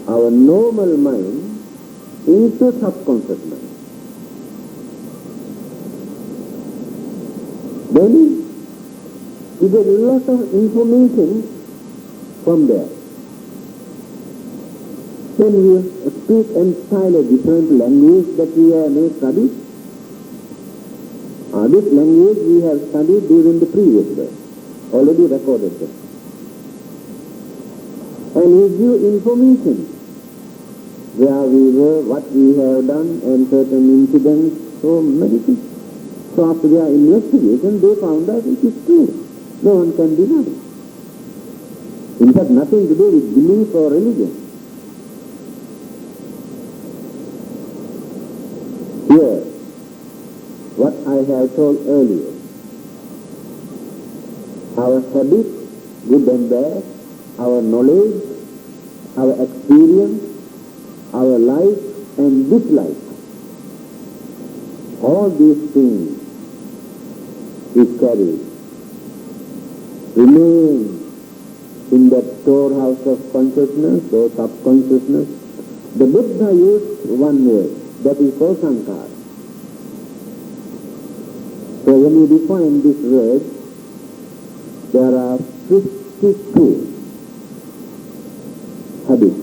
B: our normal mind into subconscious mind. Then we get a lot of information from there. Then we speak entirely different language that we have studied. This language we have studied during the previous birth, already recorded them. And we give information where we were, what we have done, and certain incidents, so many things. So after their investigation, they found that it is true. No one can deny it. In fact, nothing to do with belief or religion. Here, what I have told earlier, our habits, good and bad, our knowledge, our experience, our life and dislike, all these things is carried, remain in that storehouse of consciousness or subconsciousness. The Buddha used one word, that is called sankara. So when you define this word, there are 52 habits.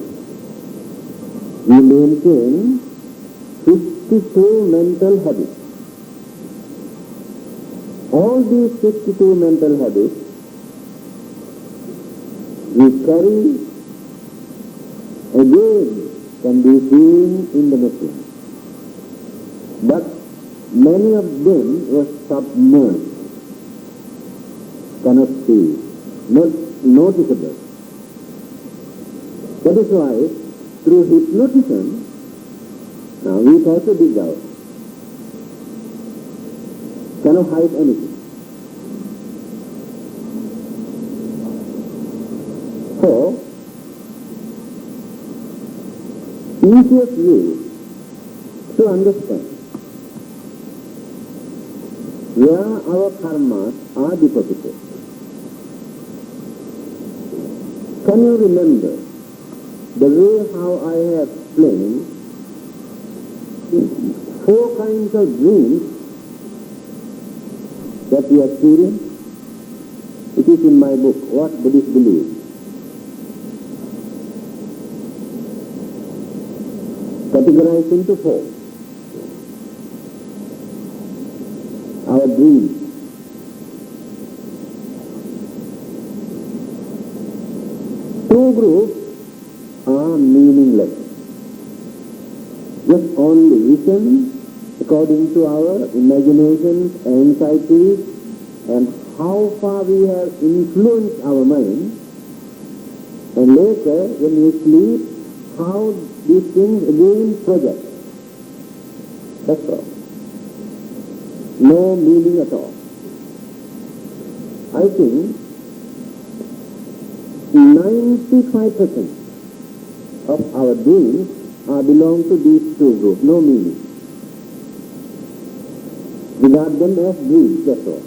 B: We maintain 52 mental habits. All these 52 mental habits we carry again can be seen in the machine. But many of them were submerged, cannot see, not noticeable. That is why through hypnotism, now we try to dig out. Cannot hide anything. So, easiest way to understand where our karmas are deposited. Can you remember the way how I have explained 4 kinds of dreams that we experience? It is in my book, What Buddhists Believe. Categorized into 4. Our dreams. Two groups are meaningless. Just only vision according to our imaginations, anxieties, and how far we have influenced our mind. And later, when we sleep, how these things again project. That's all. No meaning at all. I think 95% of our dreams belong to these two groups, no meaning. Regard them as dreams, that's all.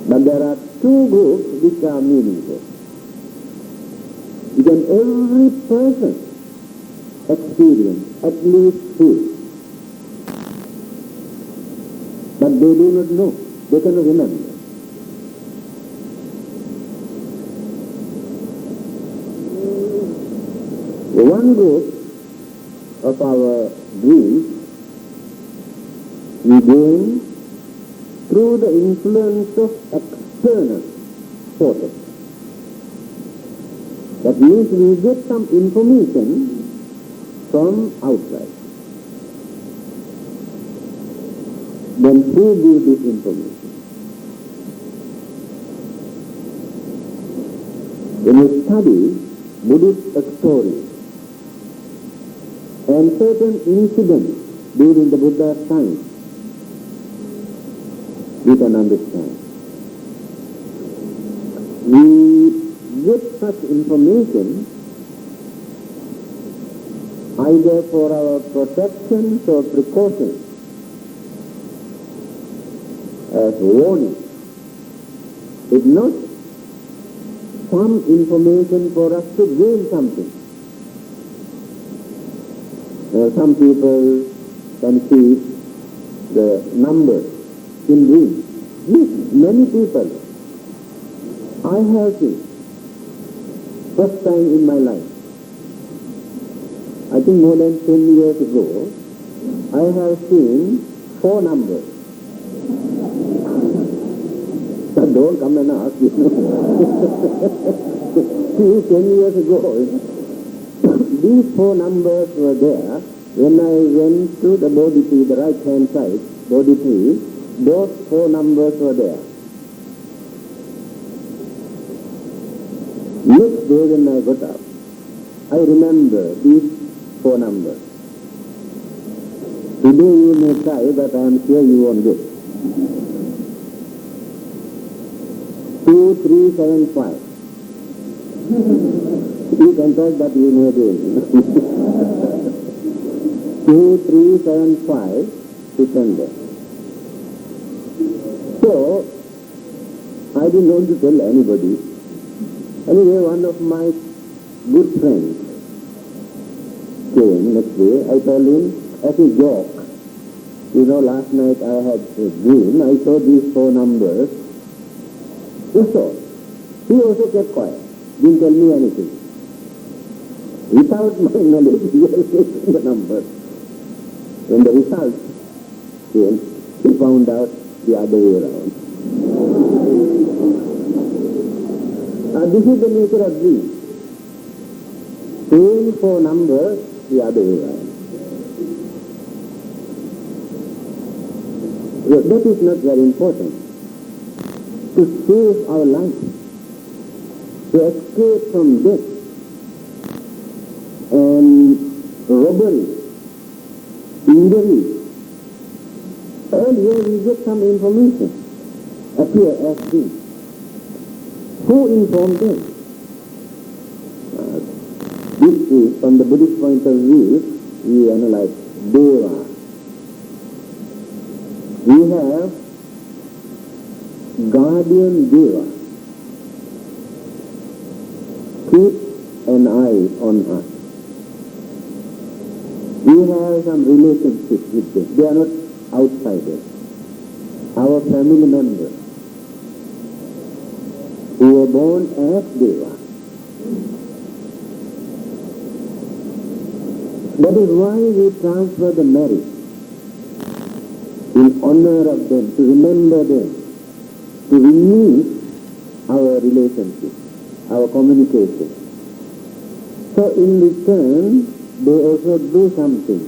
B: But there are two groups which are meaningful. Because every person experience at least 2. But they do not know. They cannot remember. One group of our dreams we gain through the influence of external forces. That means we get some information from outside. Then who gives this information? When you study Buddhist stories and certain incidents during the Buddha's time, we can understand. We get such information either for our protection or precaution, as warning. If not, some information for us to gain something. Some people can see the numbers in dreams. Yes, many people. I have seen. First time in my life. I think more than 10 years ago, I have seen 4 numbers. But don't come and ask, you know. See, 10 years ago, these 4 numbers were there. When I went to the Bodhi tree, the right hand side, Bodhi tree, those 4 numbers were there. Next day when I got up, I remember these 4 numbers. Today you may try, but I am sure you won't get. 2, 3, 7, 5. You can try, but you may do it. 2, 3, 7, 5 written there. So, I didn't want to tell anybody. Anyway, one of my good friends came next day. I told him as a joke, last night I had a dream. I saw these 4 numbers. That's all. He also kept quiet. Didn't tell me anything. Without my knowledge, he has taken the numbers. When the result came, he found out the other way around. This is the nature of dream. Same 4 numbers, the other way around. That is not very important. To save our life, to escape from death and robbery, injury. Earlier we get some information, appear as dreams. Who informed them? This is, from the Buddhist point of view, we analyze Deva. We have guardian Deva. Keep an eye on us. We have some relationship with them. They are not outsiders. Our family members who were born as Deva. That is why we transfer the merit in honor of them, to remember them, to renew our relationship, our communication. So in return, they also do something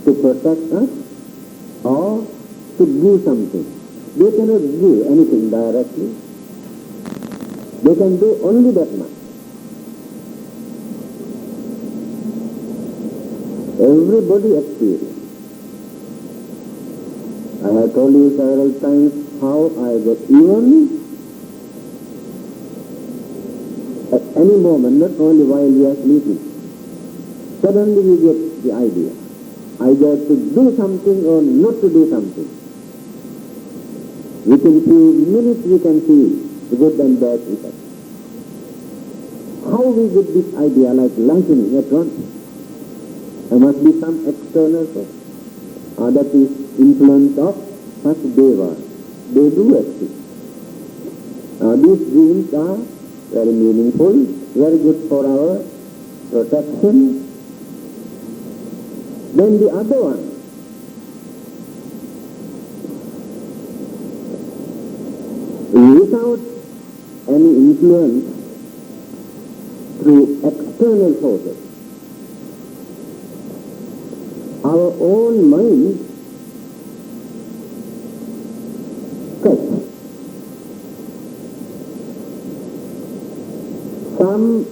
B: to protect us or to do something. They cannot do anything directly. They can do only that much. Everybody experiences. I have told you several times how I got even at any moment, not only while we are sleeping. Suddenly we get the idea, either to do something or not to do something. Within few minutes we can see the good and bad effects. How we get this idea like lightning at once? There must be some external source. That is influence of such Deva. They do exist. These dreams are very meaningful, very good for our protection. Then the other one, without any influence through external forces, our own mind gets some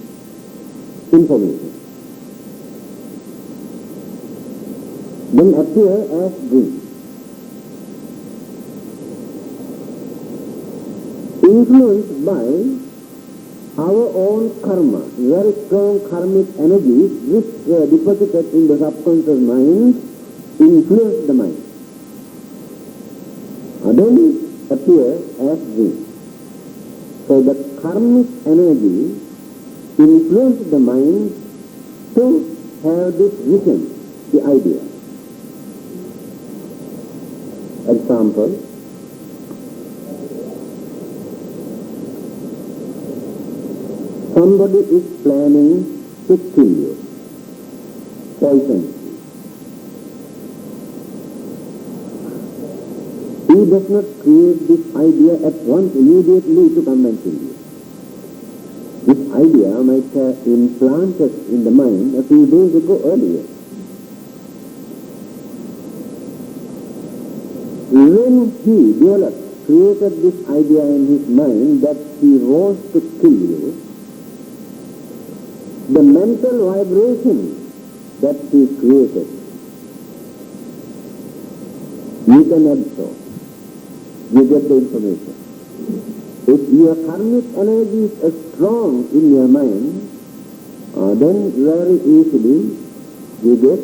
B: information, then appear as dreams. Influenced by our own karma, very strong karmic energies which were deposited in the subconscious mind, influence the mind. Then appear as dreams. So the karmic energy influenced the mind to have this vision, the idea. Example, somebody is planning to kill you, poison you. He does not create this idea at once immediately to come and kill you. This idea might have implanted in the mind a few days ago earlier. When he developed, created this idea in his mind that he was to kill you, the mental vibration that he created, you can absorb. You get the information. If your karmic energy is strong in your mind, then very easily you get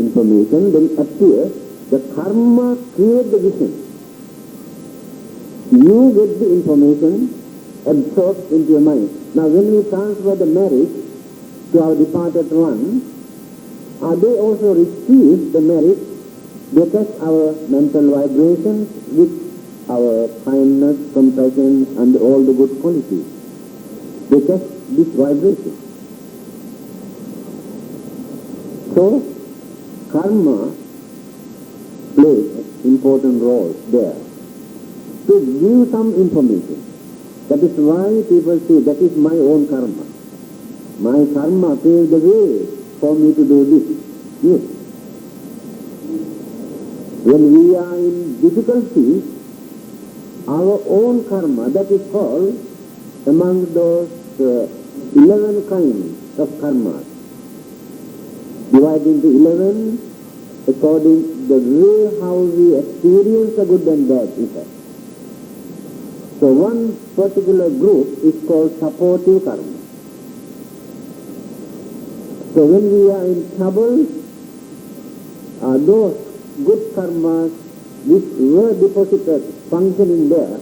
B: information, then appears the karma creates the vision. You get the information absorbed into your mind. Now when we transfer the merit to our departed one, they also receive the merit because our mental vibrations with our kindness, compassion and all the good qualities. Because this vibration. So karma plays an important role there to give some information. That is why people say, that is my own karma. My karma paved the way for me to do this. Yes. When we are in difficulties, our own karma, that is called among those 11 kinds of karma, divided into 11 according to the way how we experience the good and bad effect. So one particular group is called supportive karma. So when we are in trouble, those good karmas which were deposited functioning there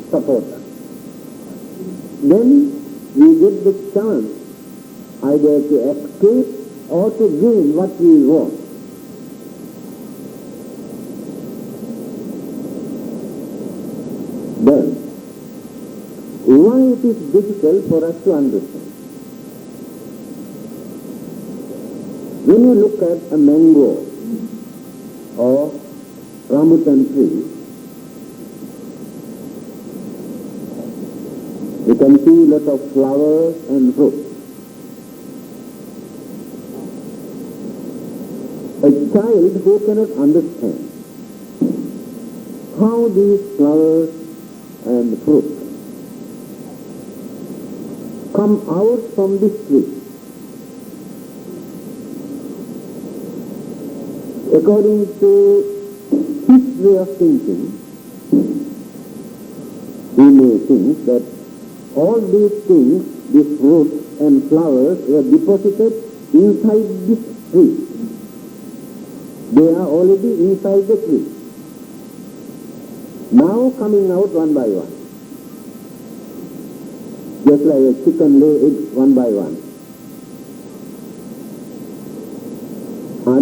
B: support us. Then we get the chance either to escape or to gain what we want. Then, why it is difficult for us to understand? When you look at a mango or rambutan tree, you can see lots of flowers and fruit. A child who cannot understand how these flowers and fruit come out from this tree, according to his way of thinking, he may think that all these things, these fruits and flowers, were deposited inside this tree. They are already inside the tree. Now coming out one by one. Just like a chicken lay eggs one by one.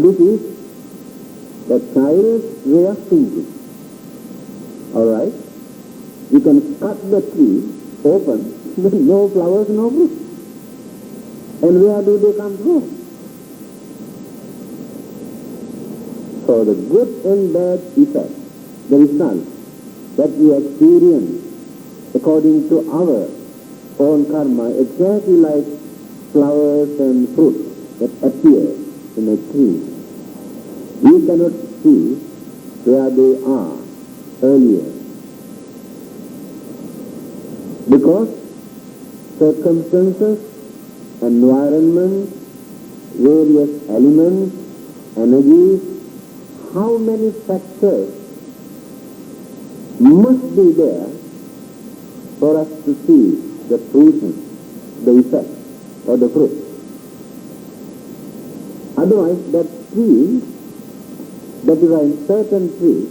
B: This is the child's way of thinking. Alright? You can cut the tree open, no flowers, no fruit. And where do they come from? So the good and bad effect, the result that we experience according to our own karma, exactly like flowers and fruit that appear in a tree. We cannot see where they are earlier, because circumstances, environment, various elements, energies, how many factors must be there for us to see the fruition, the effect, or the fruit. Otherwise, that tree, that is a certain tree,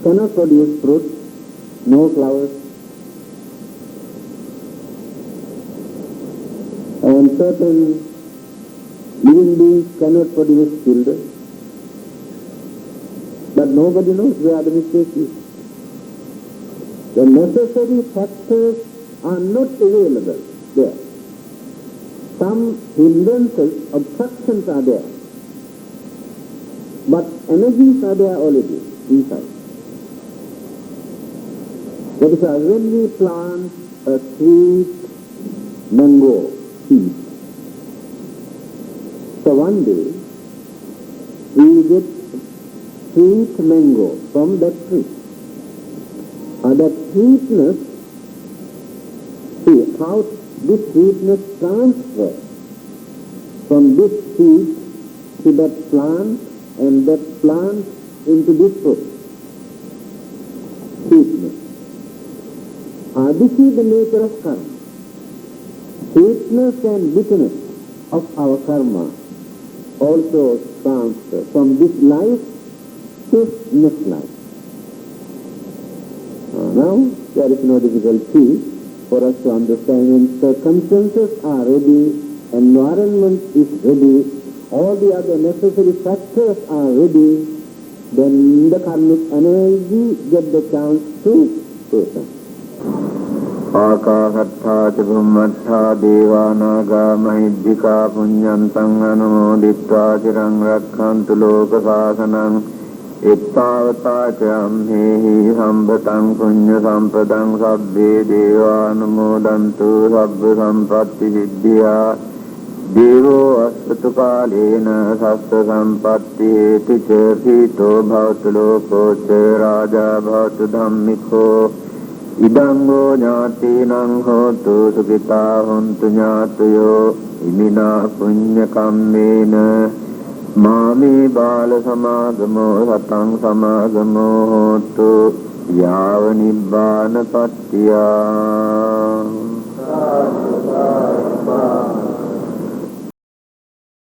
B: cannot produce fruit, no flowers, and certain living beings cannot produce children. But nobody knows where the mistake is. The necessary factors are not available there. Some hindrances, obstructions are there. But energies are there already inside. That is why when we plant a sweet mango seed, so one day we get sweet mango from that tree. That sweetness, see how this sweetness transfers from this seed to that plant, and that plant into this fruit. Sweetness. This is the nature of karma. Sweetness and bitterness of our karma also transfer from this life to next life. Now, there is no difficulty for us to understand when circumstances are ready, environment is ready, all the other necessary factors are ready, then the karmic energy get the chance to present.
A: Akahattha Chubummattha Devanaga Mahiddhika Punyantang Anumoditva Chirang Rakkhantu Loka Sasanang Ittavata Hehi Sambatang Punya Sampadang Sabbe Devanumodantu Sabba Sampatti Siddhya Devo Asvatukālena Sasta Sampatti Ticha Pito Bhavatu Loko Che Raja Bhavatu Dhammiko Idango Jnatinang Hotu Sukita Hontu Jnatuyo Imina Punya Kammena Mami Bala Samagamo Satang Samagamo Hotu Yava Nibbana Pattiya